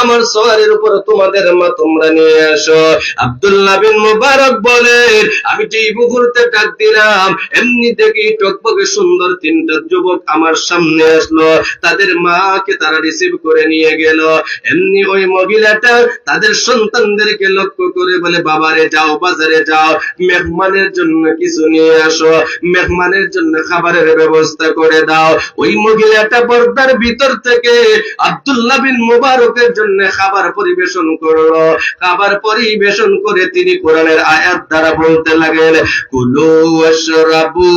আমার সওয়ারের উপর তোমাদের মা তোমরা নিয়ে আসো। আব্দুল্লাহ বিন মুবারক বলেন, আমি যেই মুহূর্তে ডাক দিলাম, এমনি থেকে টকবকে সুন্দর 3টা যুবক আমার সামনে আসলো, তাদের মাকে তারা রিসিভ করে নিয়ে গেল। এমনি ওই মহিলাটা তাদের সন্তানদেরকে লক্ষ্য করে বলে, বাবারে যাও, বাজারে যাও, মেহমানের জন্য কিছু নিয়ে আসো, মেহমানের জন্য খাবারের ব্যবস্থা করে দাও। ওই মহিলাটা পর্দার ভিতর থেকে আব্দুল্লাহ বিন মুবারকের জন্য খাবার পরিবেশন করলো। খাবার পরিবেশন করে তিনি কোরআনের আয়াত দ্বারা বলতে লাগলেন, কুলু ওয়াশরাবু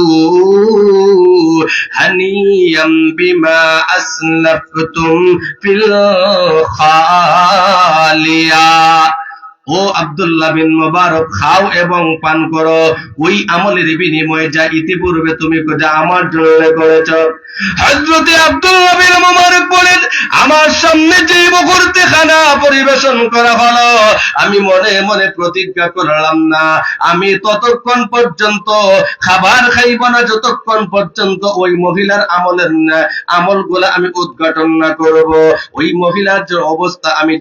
হানিয়াম বিমা আসলাফতুম ফিল খালিয়া। ও আব্দুল্লাহ বিন মুবারক, খাও এবং পান করো ওই আমলের বিনিময়ে যা ইতিপূর্বে তুমি যা আমার জন্য করেছ। হযরতে আব্দুল্লাহ বিন মুবারক বলেন, আমার সামনে যে মুহূর্তে খানা পরিবেশন করা হলো, আমি মনে মনে প্রতিজ্ঞা করলাম না আমি ততক্ষণ পর্যন্ত খাবার খাইব না যতক্ষণ পর্যন্ত ওই মহিলার আমলগুলা আমি উদ্ঘাটন না করব, ওই মহিলার যে অবস্থা আমি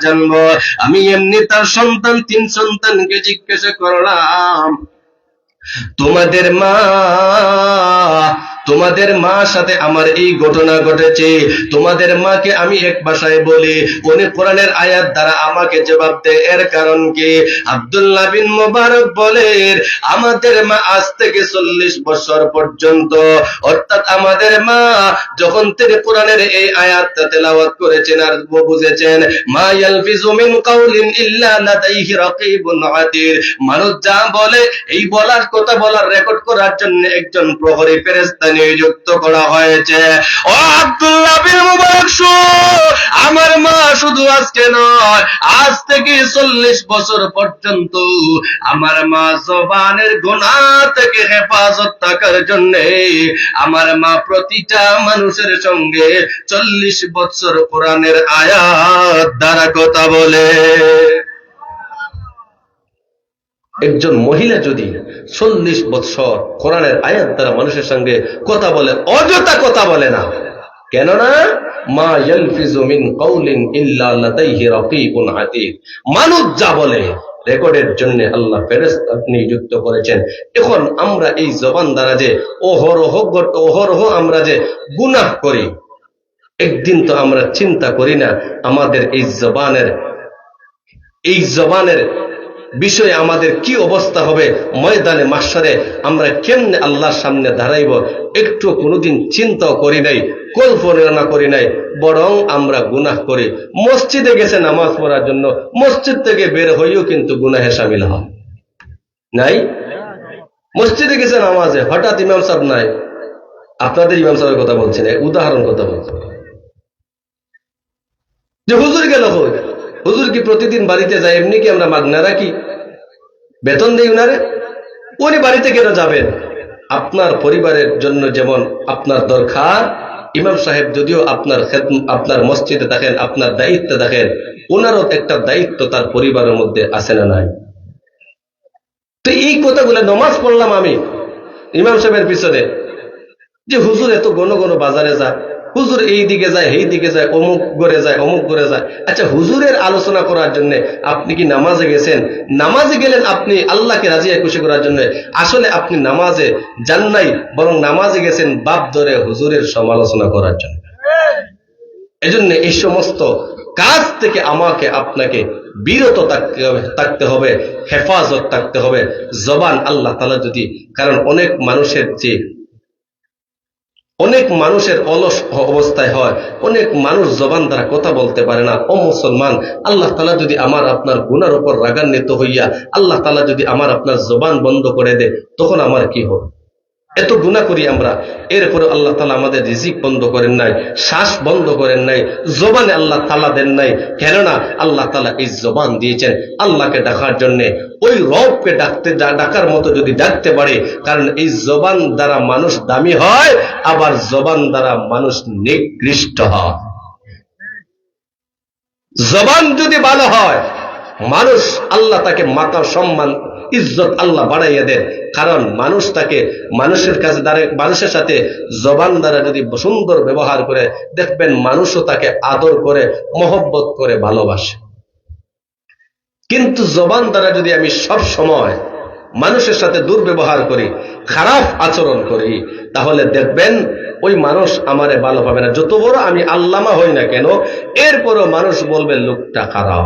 জানবো। আমি এমনি তার সন্তান 3 সন্তানকে জিজ্ঞাসা করলাম, তোমাদের মার সাথে আমার এই ঘটনা ঘটেছে, তোমাদের মাকে আমি এক ভাষায় বলি, উনি কোরআনের আয়াত দ্বারা আমাকে জবাব দেয়, এর কারণ কি? আব্দুল্লাহ বিন মুবারক বলেন, আমাদের মা আজ থেকে 40 বছর পর্যন্ত, অর্থাৎ আমাদের মা যখন থেকে কোরআনের এই আয়াতটা তেলাওয়াত করেছেন আর বুঝেছেন, মা ইয়ালফিজু মিন কাউলিন ইল্লা লাদাইহি রাকিবুন আতীদ, মানুষ যা বলে এই বলার কথা বলার রেকর্ড করার জন্য একজন প্রহরী ফেরেশতা নিযুক্ত করা হয়েছে। ও আব্দুল্লাহ বিন মুবারক, আমার মা শুধু আজকে নয়, আজ থেকে 40 বছর পর্যন্ত আমার মা জবানের গুনাহ থেকে হেফাজত থাকার জন্য আমার মা প্রতিটা মানুষের সঙ্গে 40 বছর কোরআনের আয়াত দ্বারা কথা বলে। একজন মহিলা যদি 40 বছর কোরআনের আয়াত দ্বারা মানুষের সঙ্গে কথা বলে, অযথা কথা বলে না, কেননা মা ইয়ালফিজু মিন কাউলিন ইল্লা লাদাইহি রাকীবুন আতীদ, মানুষ যা বলে রেকর্ডের জন্য আল্লাহ ফেরেশতা নিযুক্ত করেছেন। এখন আমরা এই জবান দ্বারা যে অহরহ আমরা যে গুনাহ করি, একদিন তো আমরা চিন্তা করি না আমাদের এই জবানের বিষয়ে আমাদের কি অবস্থা হবে, ময়দানে মাহশারে আমরা কেমনে আল্লাহর সামনে দাঁড়াইব, একটু কোনোদিন চিন্তাও করি নাই, কল্পনা করি নাই, বরং আমরা গুনাহ করি। মসজিদে গেছে নামাজ পড়ার জন্য, মসজিদ থেকে বের হইও কিন্তু গুনাহে শামিল হয় নাই। মসজিদে গেছে নামাজে, হঠাৎ ইমাম সাহেব নাই, আপনাদের ইমাম সাহেবের কথা বলছেন, উদাহরণ কথা বলছেন, যে হুজুর গেল, হুজুর কি প্রতিদিন বাড়িতে যায়? এমনি কি আমরা মাগনা রাখি, বেতন দেই উনারে? উনি বাড়িতে কেন যাবেন? আপনার পরিবারের জন্য যেমন আপনার দরকার, ইমাম সাহেব যদিও আপনার মসজিদে থাকেন, আপনার দায়িত্বে থাকেন, ওনারও একটা দায়িত্ব তার পরিবারের মধ্যে আছে না নাই? তো এই কথাগুলো নামাজ পড়লাম আমি ইমাম সাহেবের পিছনে, যে হুজুর এত ঘন ঘন বাজারে যায়, হুজুর এই দিকে যায়, এই দিকে যায়, অমুক ঘরে যায়, অমুক ঘরে যায়। আচ্ছা, হুজুরের আলোচনা করার জন্য আপনি কি নামাজে গেছেন? নামাজে গেলেন আপনি আল্লাহকে রাজি খুশি করার জন্য, আসলে আপনি নামাজে যান নাই, বরং নামাজে গেছেন বাপ ধরে হুজুরের সমালোচনা করার জন্য। এজন্য এই সমস্ত কাজ থেকে আমাকে আপনাকে বিরত থাকতে হবে, হেফাজত থাকতে হবে। জবান আল্লাহ তাআলা যদি, কারণ অনেক মানুষের অলস অবস্থায় হয়, অনেক মানুষ জবান দ্বারা কথা বলতে পারে না। ও মুসলমান, আল্লাহ তাআলা যদি আমার আপনার গুনার উপর রাগান্বিত হইয়া আল্লাহ তাআলা যদি আমার আপনার জবান বন্ধ করে দেয়, তখন আমার কি হবে? এত গুনাহ করি আমরা, এরপরে আল্লাহ তাআলা আমাদের রিজিক বন্ধ করেন নাই, শ্বাস বন্ধ করেন নাই, জবানে আল্লাহ তাআলা দেন নাই। কেননা আল্লাহ তাআলা এই জবান দিয়েছেন আল্লাহকে ডাকার জন্য, ওই রবকে ডাকার মতো যদি ডাকতে পারে। কারণ এই জবান দ্বারা মানুষ দামি হয়, আবার জবান দ্বারা মানুষ নিকৃষ্ট হয়। জবান যদি ভালো হয়, মানুষ আল্লাহ তাকে মাথা সম্মান ইজ্জত আল্লাহ বাড়াইয়া দেন। কারণ মানুষ তাকে মানুষের সাথে জবান দ্বারা যদি সুন্দর ব্যবহার করে, দেখবেন মানুষও তাকে আদর করে, মহব্বত করে, ভালোবাসে। কিন্তু জবান দ্বারা যদি আমি সব সময় মানুষের সাথে দুর্ব্যবহার করি, খারাপ আচরণ করি, তাহলে দেখবেন ওই মানুষ আমারে ভালো পাবে না। যত বড় আমি আল্লামা হই না কেন, এরপরও মানুষ বলবে লোকটা খারাপ,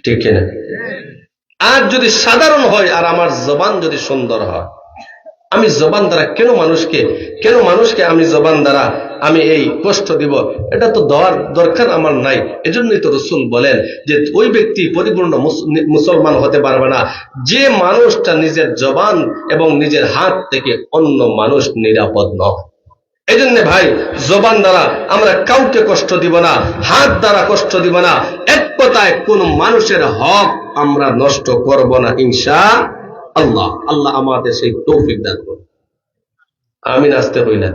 ঠিক না? আর যদি সাধারণ হয় আর আমার জবান যদি সুন্দর হয়, আমি জবান দ্বারা কেন মানুষকে আমি জবান দ্বারা আমি এই কষ্ট দিব? এটা তো দেওয়ার দরকার আমার নাই। এজন্যই তো রাসূল বলেন যে ওই ব্যক্তি পরিপূর্ণ মুসলমান হতে পারবে না যে মানুষটা নিজের জবান এবং নিজের হাত থেকে অন্য মানুষ নিরাপদ নয়। এজন্য ভাই, জবান দ্বারা আমরা কাউকে কষ্ট দিব না, হাত দ্বারা কষ্ট দিব না, এক কথায় কোন মানুষের হক আমরা নষ্ট করব না ইনশাআল্লাহ। আল্লাহ আমাদের সেই তৌফিক দান করুন। আমিন। আসতে হই না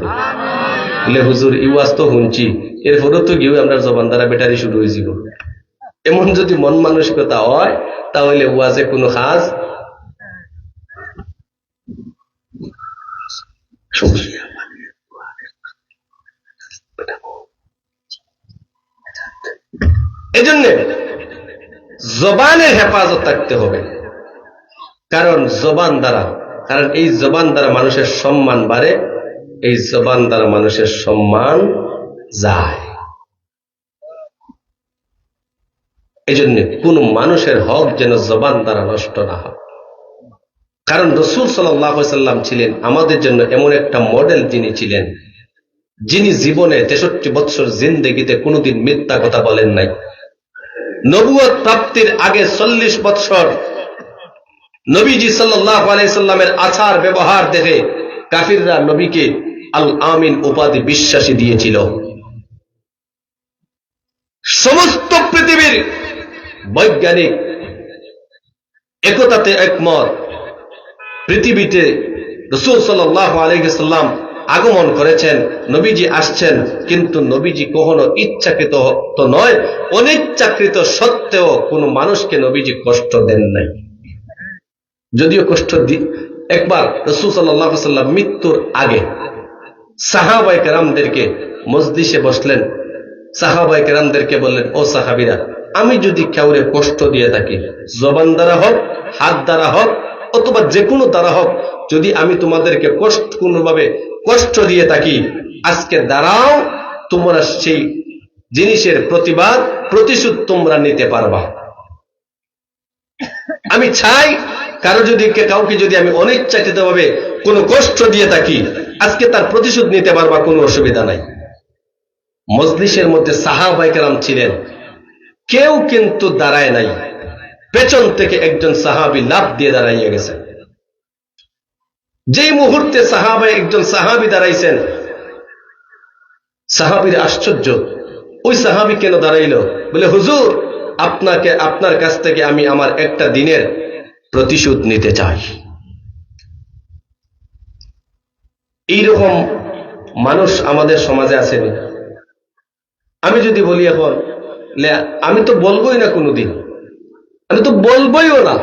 বলে হুজুর ইওয়াজ তো শুনছি, এরপরেও তো গিয়ে আমরা জবান দ্বারা বেটারি শুরু হয়েছিল। এমন যদি মন মানসিকতা হয়, তাহলে ওয়াজে কোনো কাজ এজন্য জবানের হেফাজত থাকতে হবে। কারণ এই জবান দ্বারা মানুষের সম্মান বাড়ে, এই জবান দ্বারা মানুষের সম্মান যায়। এজন্য কোন মানুষের হক যেন জবান দ্বারা নষ্ট না হয়। কারণ রাসূল সাল্লাল্লাহু আলাইহি ওয়াসাল্লাম ছিলেন আমাদের জন্য এমন একটা মডেল, যিনি জীবনে 63 বছর জিন্দেগিতে কোনোদিন মিথ্যা কথা বলেন নাই। নবুয়ত প্রাপ্তির আগে 40 বছর নবীজি সাল্লাল্লাহু আলাইহি সাল্লামের আচার ব্যবহার দেখে কাফিররা নবীকে আল আমিন উপাধি বিশ্বাসী দিয়েছিল। সমস্ত পৃথিবীর বৈজ্ঞানিক একতাতে একমত, পৃথিবীতে রাসূল সাল্লাল্লাহু আলাইহি সাল্লাম আগমন করেছেন, নবীজি আসছেন, কিন্তু নবীজি কখনো ইচ্ছাকৃত তো নয়, অনিচ্ছাকৃত সত্ত্বেও কোন মানুষকে নবীজি কষ্ট দেন নাই। যদিও একবার রাসূল সাল্লাল্লাহু আলাইহি সাল্লাম মৃত্যুর আগে সাহাবায়ে কেরামদেরকে মজলিসে বসলেন, সাহাবায়ে কেরামদেরকে বললেন, ও সাহাবীরা, আমি যদি কাউরে কষ্ট দিয়ে থাকি, জবান দ্বারা হোক, হাত দ্বারা হোক, অথবা যে কোনো দ্বারা হোক, যদি আমি তোমাদেরকে কোনোভাবে কষ্ট দিয়ে থাকি, আজকে দাঁড়াও, তোমরা সেই জিনিসের প্রতিশোধ তোমরা নিতে পারবা। আমি চাই কাউকে যদি আমি অনিচ্ছাকৃত ভাবে কোনো কষ্ট দিয়ে থাকি, আজকে তার প্রতিশোধ নিতে পারবা, কোনো অসুবিধা নাই। মজলিসের মধ্যে সাহাবায়ে কেরাম ছিলেন, কেউ কিন্তু দাঁড়ায় নাই। পেছন থেকে একজন সাহাবী লাফ দিয়ে দাঁড়াইয়া গেছেন। যেই মুহূর্তে একজন সাহাবী দাঁড়াইছেন, সাহাবীর আশ্চর্য, ওই সাহাবী কেন দাঁড়াইল? বলে, হুজুর, আপনার কাছ থেকে আমি আমার একটা দিনের প্রতিশোধ নিতে চাই। এইরকম মানুষ আমাদের সমাজে আসেনি। আমি যদি বলি এখন, আমি তো বলবোই না, কোনোদিন আমি তো বলবোইও না,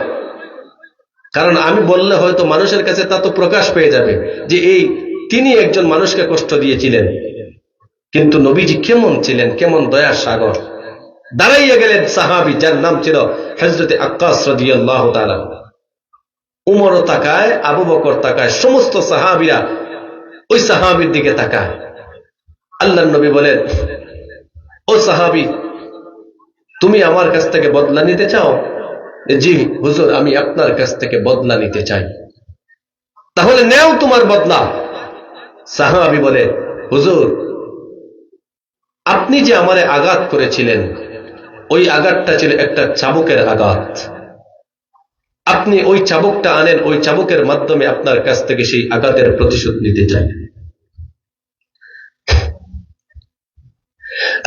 কারণ আমি বললে হয়তো মানুষের কাছে তা তো প্রকাশ পেয়ে যাবে যে তিনি একজন মানুষকে কষ্ট দিয়েছিলেন। কিন্তু নবীজি কেমন ছিলেন, কেমন দয়ার সাগর। দাঁড়াইয়া গেলেন সাহাবী, যার নাম ছিল হযরতে আক্কাস রাদিয়াল্লাহু তাআলা। উমরও তাকায়, আবু বকর তাকায়, সমস্ত সাহাবীরা ওই সাহাবীর দিকে তাকায়। আল্লাহর নবী বলেন, ও সাহাবী, তুমি আমার কাছ থেকে বদলা নিতে চাও? জি হুজুর, আমি আপনার কাছ থেকে বদলা নিতে চাই। তাহলে নেও তোমার বদলা। সাহাবী বলে, হুজুর, আপনি যে আমারে আঘাত করেছিলেন, ওই আঘাতটা ছিল একটা চাবুকের আঘাত। আপনি ওই চাবুকটা আনেন, ওই চাবুকের মাধ্যমে আপনার কাছ থেকে সেই আঘাতের প্রতিশোধ নিতে চাই।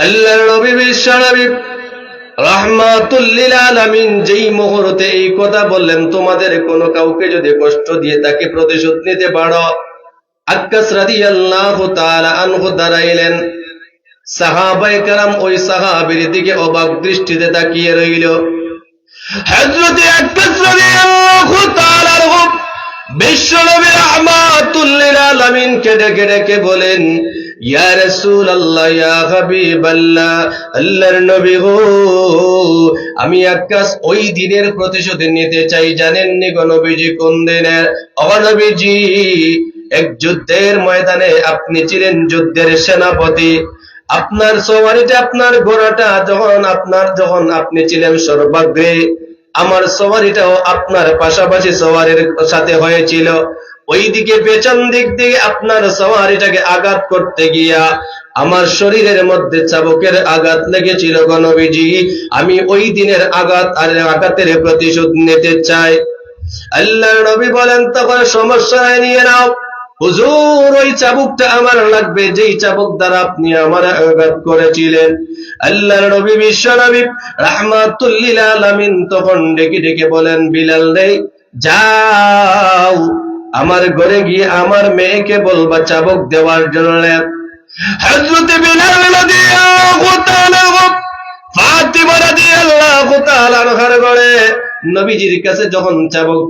আল্লাহর নবী বিশ্বনবী রাহমাতুল লিল আলামিন যেই মুহূর্তে এই কথা বললেন, তোমাদের কোনো কাউকে যদি কষ্ট দিয়ে তাকে প্রতিশোধ নিতে পারো, আক্কাস রাদিয়াল্লাহু তাআলা আনহু দাঁড়াইলেন। সাহাবায়ে কেরাম ওই সাহাবীর দিকে অবাক দৃষ্টিতে তাকিয়ে রইল। হযরতে আক্কাস রাদিয়াল্লাহু তাআলা আনহু বিশ্বনবী রাহমাতুল লিল আলামিনকে ডেকে ডেকে বলেন, ইয়া রাসূলুল্লাহ, ইয়া হাবিবাল্লাহ, আল্লাহর নবী গো, আমি আক্কাস ওই দিনের প্রতিশোধ নিতে চাই। জানেন নি গো নবীজি কোন দিনের? ও নবীজি, এক যুদ্ধের ময়দানে আপনি ছিলেন যুদ্ধের সেনাপতি। আপনার সওয়ারিটা, আপনার ঘোড়াটা যখন আপনি ছিলেন সর্বাগ্রে, আমার সওয়ারিটাও আপনার পাশাপাশি সওয়ারির সাথে হয়েছিল। ওইদিকে পেছন দিক থেকে আপনার সওয়ারিটাকে আঘাত করতে গিয়া আমার শরীরের মধ্যে চাবুকের আঘাত লেগেছিল গো নবীজি। আমি ওই দিনের আঘাতের প্রতিশোধ নিতে চাই। আল্লাহর নবী বলেন, তখন সমস্যা নিয়ে নাও হুজুর, ওই চাবুকটা আমার লাগবে, যেই চাবুক দ্বারা আপনি আমার আঘাত করেছিলেন। আল্লাহর নবী বিশ্বনবী রাহমাতুল লিল আলামিন তখন ডেকে ডেকে বলেন, বিলাল রে, যাও আমার ঘরে গিয়ে আমার মেয়েকে বলবা চাবুক দেওয়ার জন্য। হযরতে বিলাল রাদিয়াল্লাহু তাআলা ফাতিমা রাদিয়াল্লাহু তাআলা আনহার ঘরে নবীজির কাছে যখন চাবুক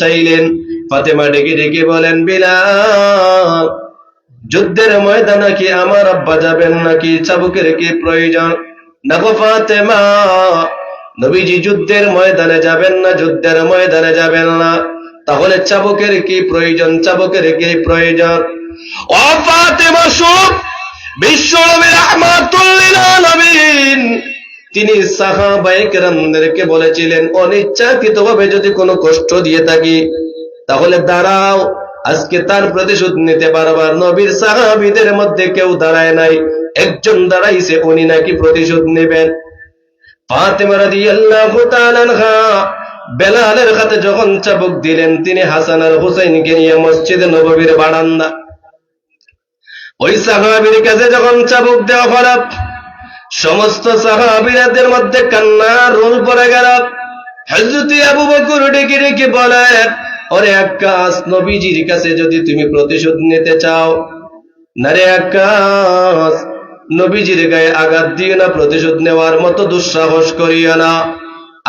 চাইলেন, ফাতেমা ডেকে ডেকে বলেন, বিলাল, যুদ্ধের ময়দানে কি আমার আব্বা যাবেন নাকি? চাবুকের কি প্রয়োজন? না গো ফাতেমা, নবীজি যুদ্ধের ময়দানে যাবেন না, যুদ্ধের ময়দানে যাবেন না। তাহলে চাবুকের কি প্রয়োজন? চাবুকের কি প্রয়োজন? ও ফাতেমা, শুন, বিশ্বনবী রাহমাতুল লিল আলামিন তিনি সাহাবায়ে কেরামদেরকে বলেছিলেন, অনিচ্ছাকৃতভাবে যদি কোনো কষ্ট দিয়ে থাকি, তাহলে দাঁড়াও, আজকে তার প্রতিশোধ নিতে পারবার। নবীর সাহাবীদের মধ্যে কেউ দাঁড়ায় নাই, একজন দাঁড়াইছে, উনি নাকি প্রতিশোধ নেবেন। ফাতেমা রাদিয়াল্লাহু তাআলা আনহা বেলালের হাতে যখন চাবুক দিলেন, তিনি হাসান আর হুসাইনকে নিয়ে মসজিদে নববীর বারান্দা, ওই সাহাবীর কাছে যখন চাবুক দেওয়া হলো, সমস্ত সাহাবীদের মধ্যে কান্নার রোল পড়ে গেল। হযরত আবু বকর ডেকে ডেকে বলেন, ওরে আক্কাস, নবীজির কাছে যদি তুমি প্রতিশোধ নিতে চাও, না রে আক্কাস, নবীজির গায়ে আঘাত দিও না, প্রতিশোধ নেওয়ার মতো দুঃসাহস করিও না।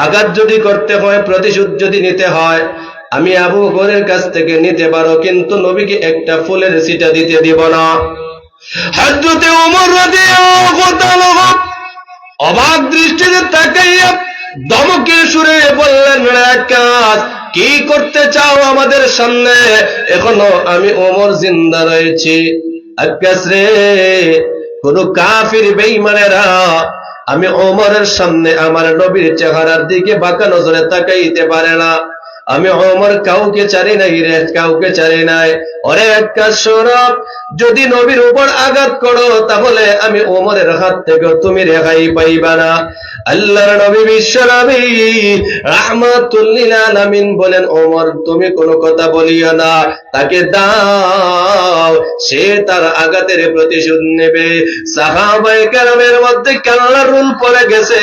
আঘাত যদি করতে হয়, প্রতিশোধ যদি নিতে হয়, আমি আবু বকরের কাছ থেকে নিতে পারো, কিন্তু নবীকে একটা ফুলের ছিটা দিতে দিব না। হযরতে ওমর রাদিয়াল্লাহু তাআলা অবাক দৃষ্টিতে তাকাইয়া ধমকের সুরে বললেন, আক্কাস কি করতে চাও আমাদের সামনে? এখনো আমি ওমর জিন্দা রয়েছি। আক্কাস রে, কোন কাফির বেঈমানেরা আমি ওমরের সামনে আমার নবীর চেহারার দিকে বাঁকা নজরে তাকাইতে পারে না। আমি ওমর কাউকে ছাড়ি নাই রে, কাউকে ছাড়ি নাই। ওরে আক্কাস শোনো, যদি নবীর উপর আঘাত করো তাহলে আমি ওমরের হাত থেকে তুমি রেহাই পাইবা না। আল্লাহর নবী বিশ্ব নবী রাহমাতুল লিল আলামিন বলেন, ওমর তুমি কোনো কথা বলিও না, তাকে দাও, সে তার আঘাতের প্রতিশোধ নেবে। সাহাবায়ে কেরামের মধ্যে কান্নার রুল পড়ে গেছে,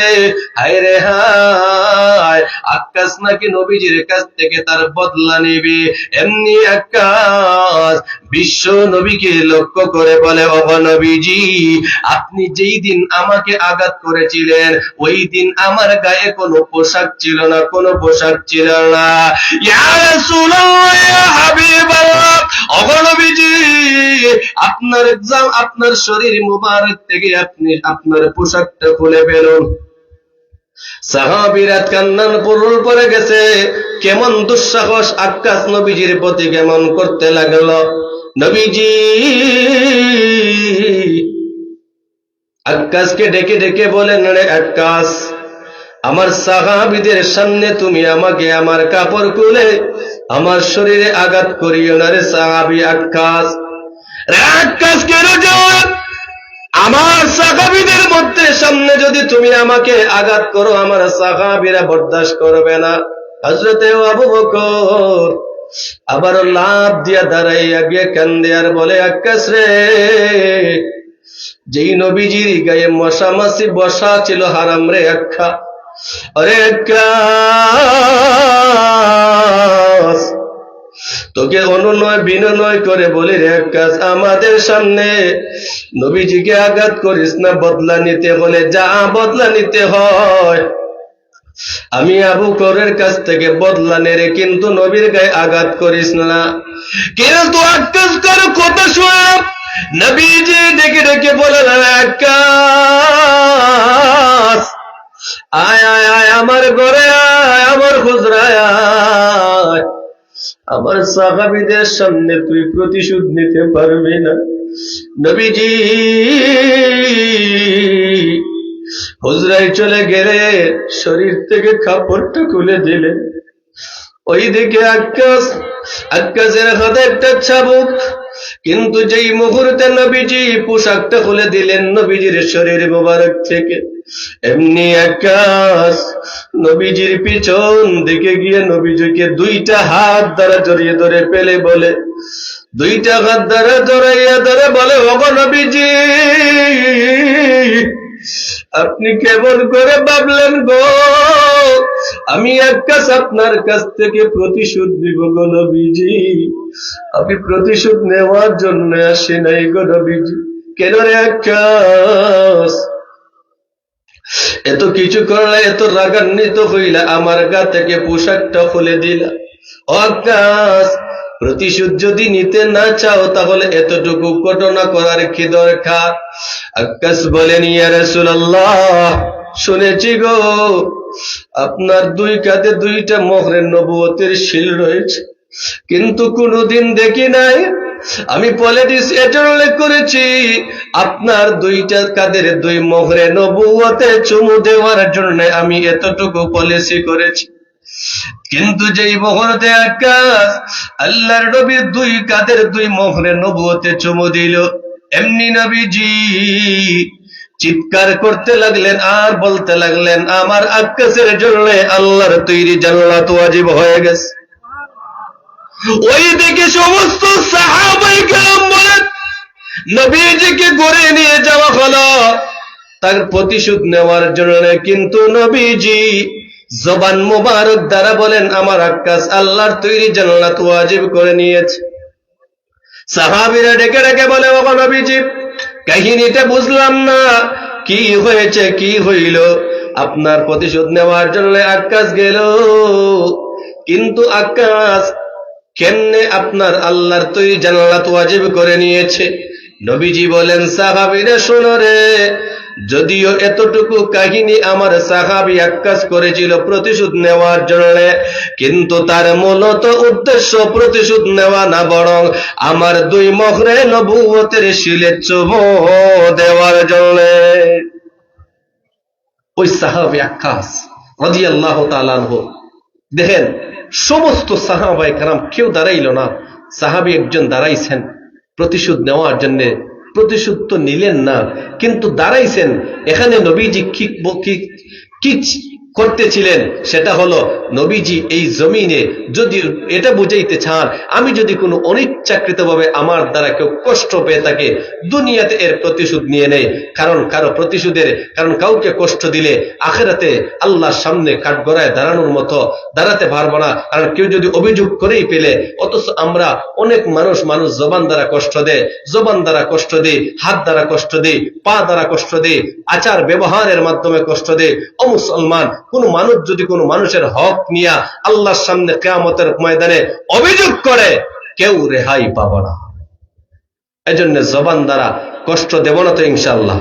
হায় রে হায়, আক্কাস নাকি নবীজির কাছ থেকে তার বদলা নেবে। এমনি আক্কাস বিশ্ব নবীকে লক্ষ্য করে বলে, ওগো নবীজি, আপনি যেই দিন আমাকে আঘাত করেছিলেন ওই দিন আমার গায়ে কোনো পোশাক ছিল না, কোনো পোশাক ছিল না। ইয়া রাসূলুল্লাহ, ইয়া হাবিবাল্লাহ, ওগো নবীজি, আপনার শরীর মুবারক থেকে আপনি আপনার পোশাকটা খুলে ফেলুন। সাহাবীরা কান্নার পুরুল পড়ে গেছে। কেমন দুঃসাহস আক্কাস নবীজির প্রতি কেমন করতে লাগলো। নবীজি আক্কাসকে ডেকে ডেকে বলেন, রে আক্কাস, আমার সাহাবীদের সামনে তুমি আমাকে আমার কাপড় খুলে আমার শরীরে আঘাত করিও না রে সাহাবী আক্কাস। রে আক্কাস, কেন যাও? আমার সাহাবীদের মধ্যে সামনে যদি তুমি আমাকে আঘাত করো আমার সাহাবীরা বরদাস্ত করবে না। হযরতে আবু বকর আবারও লাফ দিয়া দাঁড়াইয়া গিয়ে কান্দে আর বলে, আক্কাস রে, যেই নবীজির গায়ে মশা মাছি বসা ছিল হারাম রে আক্কা। আরে আক্কাস, তোকে অনুনয় বিনয় করে বলি রে আক্কাস, আমাদের সামনে নবীজিকে আঘাত করিস না। বদলা নিতে হলে যা বদলা নিতে হয় আমি আবু বকরের কাছ থেকে বদলা নেরে, কিন্তু নবীর গায়ে আঘাত করিস না। কিন্তু আক্কাস কারো কথা শুনে নবীজি ডেকে ডেকে বলেন, আক্কাস, আয় আয় আয় আমার ঘরে আয়, আমার হুজরায় আয়। আমার সাহাবীদের সামনে তুই প্রতিশোধ নিতে পারবি না। নবীজি হুজরায় চলে গেলে শরীর থেকে কাপড়টা খুলে দিলেন। ওইদিকে আক্কাসের হাতে একটা চাবুক, কিন্তু যেই মুহূর্তে নবীজি পোশাকটা খুলে দিলেন নবীজির শরীর মোবারক থেকে, এমনি আক্কাস নবীজির পিছন দিকে গিয়ে নবীজিকে দুইটা হাত দ্বারা জড়িয়ে ধরে পেলে বলে, দুইটা হাত দ্বারা জড়াইয়া ধরে বলে, ওগো নবীজি, আপনি কেমন করে ভাবলেন গো আমি আক্কাস আপনার কাছ থেকে প্রতিশোধ নিব গো নবীজি? আমি প্রতিশোধ নেওয়ার জন্য আসি নাই গো নবীজি। কেন রে আক্কাস, এত কিছু করলে, এত রাগান্বিত হইলা, আমার গা থেকে পোশাকটা খুলে দিলা। ও আক্কাস, প্রতিশোধ যদি নিতে না চাও তাহলে এতটুকু ঘটনা করার কি দরকার? আক্কাস বলেন, ইয়া রাসূলুল্লাহ, শুনেছি গো আপনার দুই কাঁধে দুইটা মোহরে নবুয়তের শিল রয়েছে, কিন্তু কোনদিন দেখি নাই। আমি পলিটিক্স এটা উল্লেখ করেছি আপনার দুইটা কাঁধের দুই মোহরে নবুয়তে চুমু দেওয়ার জন্য আমি এতটুকু পলিসি করেছি, কিন্তু যেই মুহূর্তে আক্কাস আল্লাহর নবীর দুই কাঁধের দুই মোহরে নবুয়তে চুমু দিল, এমনি নবীজি চিৎকার করতে লাগলেন আর বলতে লাগলেন, আমার আক্কাসের জন্য আল্লাহর তৈরি জান্নাত ওয়াজিব হয়ে গেছে। ওই দিকে সমস্ত সাহাবায়ে কেরাম বলেন, নবীজিকে ঘরে নিয়ে যাওয়া হলো তার প্রতিশোধ নেওয়ার জন্য, কিন্তু নবীজি জবান মুবারক দ্বারা বলেন, আমার আক্কাস আল্লাহর তৈরি জান্নাত ওয়াজিব করে নিয়েছে। সাহাবীরা ডেকে ডেকে বলে, ওগো নবীজি, কাহিনীটা বুঝলাম না, কি হয়েছে, কি হইল? আপনার প্রতিশোধ নেওয়ার জন্য আক্কাস গেল, কিন্তু আক্কাস কেমনে আপনার আল্লাহর তৈরি জান্নাত ওয়াজিব করে নিয়েছে? নবীজি বলেন, সাহাবীরা শোনো রে, যদিও এতটুকু কাহিনী আমার সাহাবী আক্কাস করেছিল প্রতিশোধ নেওয়ার জন্য, কিন্তু তার মূলত উদ্দেশ্য প্রতিশোধ নেওয়া না, বরং আমার 2 মোহরে নবুয়তের শিলে চুমো দেওয়ার জন্য। ওই সাহাবী আক্কাস রাদিয়াল্লাহু তাআলা আনহু, দেখেন সমস্ত সাহাবায়ে কেরাম কেউ দাঁড়াইল না, সাহাবী একজন দাঁড়াইছেন প্রতিশোধ নেওয়ার জন্য। প্রতিশোধ তো নিলেন না, কিন্তু দাঁড়াইছেন। এখানে নবীজি কি করতেছিলেন সেটা হলো, নবীজি এই জমিনে যদি এটা বুঝাইতে চান, আমি যদি কোনো অনিচ্ছাকৃতভাবে আমার দ্বারা কেউ কষ্ট পেয়ে থাকে, দুনিয়াতে এর প্রতিশোধ নিয়ে নেয়। কারণ কাউকে কষ্ট দিলে আখিরাতে আল্লাহর সামনে কাঠগড়ায় দাঁড়ানোর মতো দাঁড়াতে পারবো না। কারণ কেউ যদি অভিযোগ করেই পেলে, অথচ আমরা অনেক মানুষ জবান দ্বারা কষ্ট দেয়, জবান দ্বারা কষ্ট দেয়, হাত দ্বারা কষ্ট দেয়, পা দ্বারা কষ্ট দেয়, আচার ব্যবহারের মাধ্যমে কষ্ট দেয়। ও মুসলমান, কোন মানুষ যদি কোন মানুষের হক নিয়ে আল্লাহর সামনে কিয়ামতের ময়দানে অভিযোগ করে, কেউ রেহাই পাবে না। এজন্য জবান দ্বারা কষ্ট দেব না তো ইনশাআল্লাহ।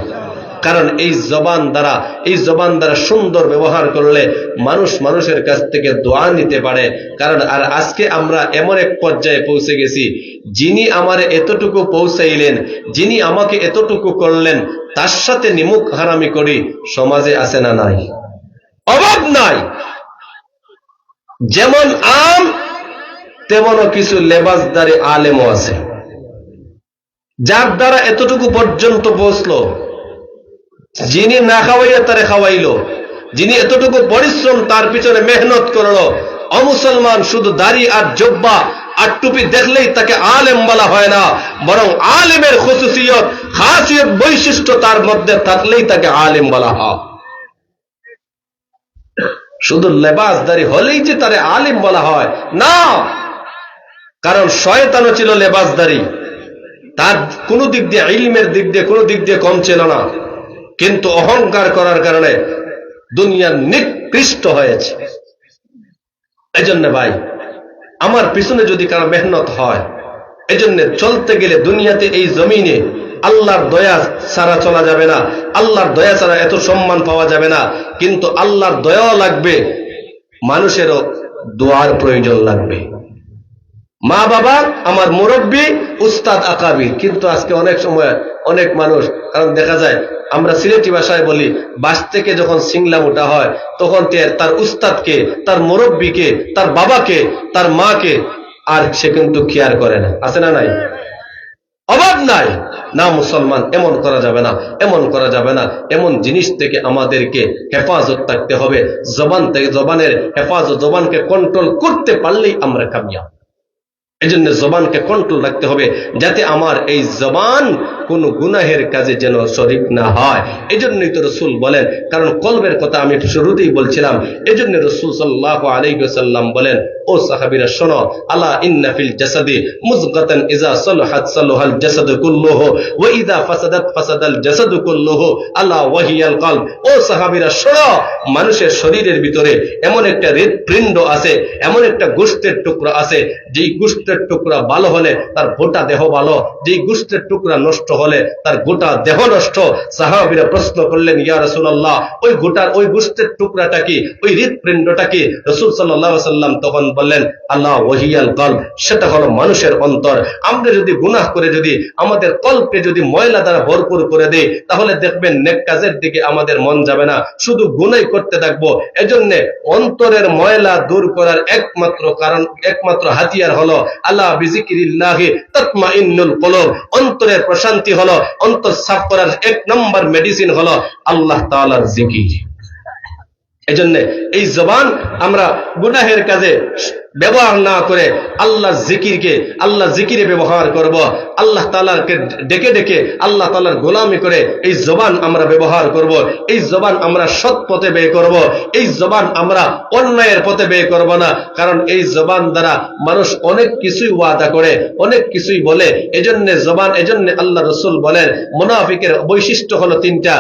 কারণ এই জবান দ্বারা সুন্দর ব্যবহার করলে মানুষের কাছ থেকে দোয়া নিতে পারে। কারণ আর আজকে আমরা এমন এক পর্যায়ে পৌঁছে গেছি, যিনি আমার এতটুকু পৌঁছাইলেন, যিনি আমাকে এতটুকু করলেন, তার সাথে নিমুখ হারামি করি সমাজে আছে না নাই? অভাব নাই। যেমন আম, তেমনও কিছু লেবাসদারি আলেমও আছে, যার দ্বারা এতটুকু পর্যন্ত পৌঁছলো। যিনি না খাওয়াইয়া তারে খাওয়াইলো, যিনি এতটুকু পরিশ্রম তার পিছনে মেহনত করলো। অমুসলমান শুধু দাড়ি আর জব্বা আর টুপি দেখলেই তাকে আলেম বলা হয় না, বরং আলেমের খুসুসিয়ত, খাসিয়ত, বৈশিষ্ট্য তার মধ্যে থাকলেই তাকে আলেম বলা হয়। শুধু লেবাসদারি হলেই যে তারে আলেম বলা হয় না। কারণ শয়তানও ছিল লেবাসদারি, তার কোন দিক দিয়ে, ইলমের দিক দিয়ে কোন দিক দিয়ে কম ছিল না, কিন্তু অহংকার করার কারণে দুনিয়া নিকৃষ্ট হয়েছে। এজন্য ভাই, আমার পিছনে যদি কারো মেহনত হয়, এজন্য চলতে গেলে দুনিয়াতে এই জমিনে আল্লাহর দয়া ছাড়া চলা যাবে না, আল্লাহর দয়া ছাড়া এত সম্মান পাওয়া যাবে না। কিন্তু আল্লাহর দয়াও লাগবে, মানুষেরও দোয়ার প্রয়োজন লাগবে। মা বাবা, আমার মুরব্বী, উস্তাদ, আকাবির। কিন্তু আজকে অনেক সময় অনেক মানুষ, কারণ দেখা যায় আমরা সিলেটি ভাষায় বলি, বাস থেকে যখন সিংলা মোটা হয় তখন তার উস্তাদকে, তার মুরব্বীকে, তার বাবাকে, তার মাকে আর সে কিন্তু কেয়ার করে না। আছে না নাই? অভাব নাই না। মুসলমান, এমন করা যাবে না, এমন করা যাবে না। এমন জিনিস থেকে আমাদেরকে হেফাজত থাকতে হবে। জবান থেকে, জবানের হেফাজত, জবানকে কন্ট্রোল করতে পারলেই আমরা কামিয়াব। এই জন্য জবানকে কন্ট্রোল রাখতে হবে, যাতে আমার এই জবান কোন গুনাহের কাজে যেন শরীক না হয়। এই জন্যই তো রসুল বলেন, কারণ কলবের কথা আমি শুরুতেই বলছিলাম, এই জন্য রসুল সাল্লাল্লাহু আলাইহি ওয়াসাল্লাম বলেন, ও সাহাবীরা শোনো, আলা ইন্না ফিল জাসাদি মুযগাতান ইযা সালাহাত সালাহাল জাসাদু কুল্লুহু ওয়া ইযা ফাসাদাত ফাসাদাল জাসাদু কুল্লুহু আলা ওয়াহিয়াল কলব। ও সাহাবীরা শোনো, মানুষের শরীরের ভিতরে এমন একটা হৃৎপিণ্ড আছে, এমন একটা গোশতের টুকরা আছে, যেই গোশতের টুকরা ভালো হলে তার গোটা দেহ ভালো, যেই গোশতের টুকরা নষ্ট হলে তার গোটা দেহ নষ্ট। সাহাবীরা প্রশ্ন করলেন, ইয়া রাসূলুল্লাহ, ওই গোশতের টুকরাটা কি, ওই হৃৎপিণ্ডটা কি? রাসূল সাল্লাল্লাহু আলাইহি ওয়াসাল্লাম তখন বললেন, আল্লাহ ওয়াহিয়াল কলব, সেটা হলো মানুষের অন্তর। আমরা যদি গুনাহ করে যদি আমাদের কলবকে যদি ময়লা দ্বারা ভরপুর করে দেই, তাহলে দেখবেন নেক কাজের দিকে আমাদের মন যাবে না, শুধু গুনাহ করতে থাকবো। এজন্য অন্তরের ময়লা দূর করার একমাত্র কারণ, একমাত্র হাতিয়ার হলো আল্লাহ বিজিকিরিল্লাহি তাতমাইন্নুল কুলুব। অন্তরের প্রশান্তি হলো, অন্তর সাফ করার 1 নম্বর মেডিসিন হলো আল্লাহ তাআলার জিকির। এজন্য এই জবান আমরা গুনাহের কাজে ব্যবহার না করে আল্লাহর জিকিরে ব্যবহার করব। আল্লাহ তাআলাকে ডেকে ডেকে আল্লাহ তাআলার গোলামি করে এই জবান আমরা ব্যবহার করব। এই জবান আমরা সৎ পথে ব্যয় করব। এই জবান আমরা অন্যায়ের পথে ব্যয় করব না। কারণ এই জবান দ্বারা মানুষ অনেক কিছুই ওয়াদা করে, অনেক কিছুই বলে। এজন্য আল্লাহ রাসূল বলেন, মুনাফিকের বৈশিষ্ট্য হলো 3টা।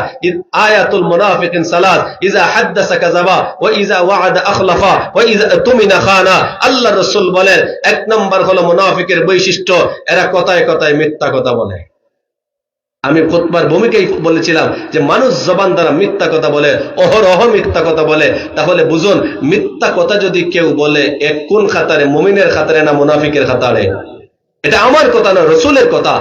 আয়াতুল মুনাফিকিন সালাত, ইযা হাদাসা কাযাবা ওয়া ইযা ওয়া'আদা আখলাফা ওয়া ইযা তুমিনা খানা। আল্লাহ রাসূল বলেন, 1 নম্বর হলো মুনাফিকের বৈশিষ্ট্য, এরা কথায় কথায় মিথ্যা কথা বলে। আমি খুতবার ভূমিকায় বলেছিলাম যে মানুষ জবান দ্বারা মিথ্যা কথা বলে, অহরহ মিথ্যা কথা বলে। তাহলে বুঝুন, মিথ্যা কথা যদি কেউ বলে এক কোন খাতারে, মুমিনের খাতারে না মুনাফিকের খাতারে? এটা আমার কথা না, রসুলের কথা।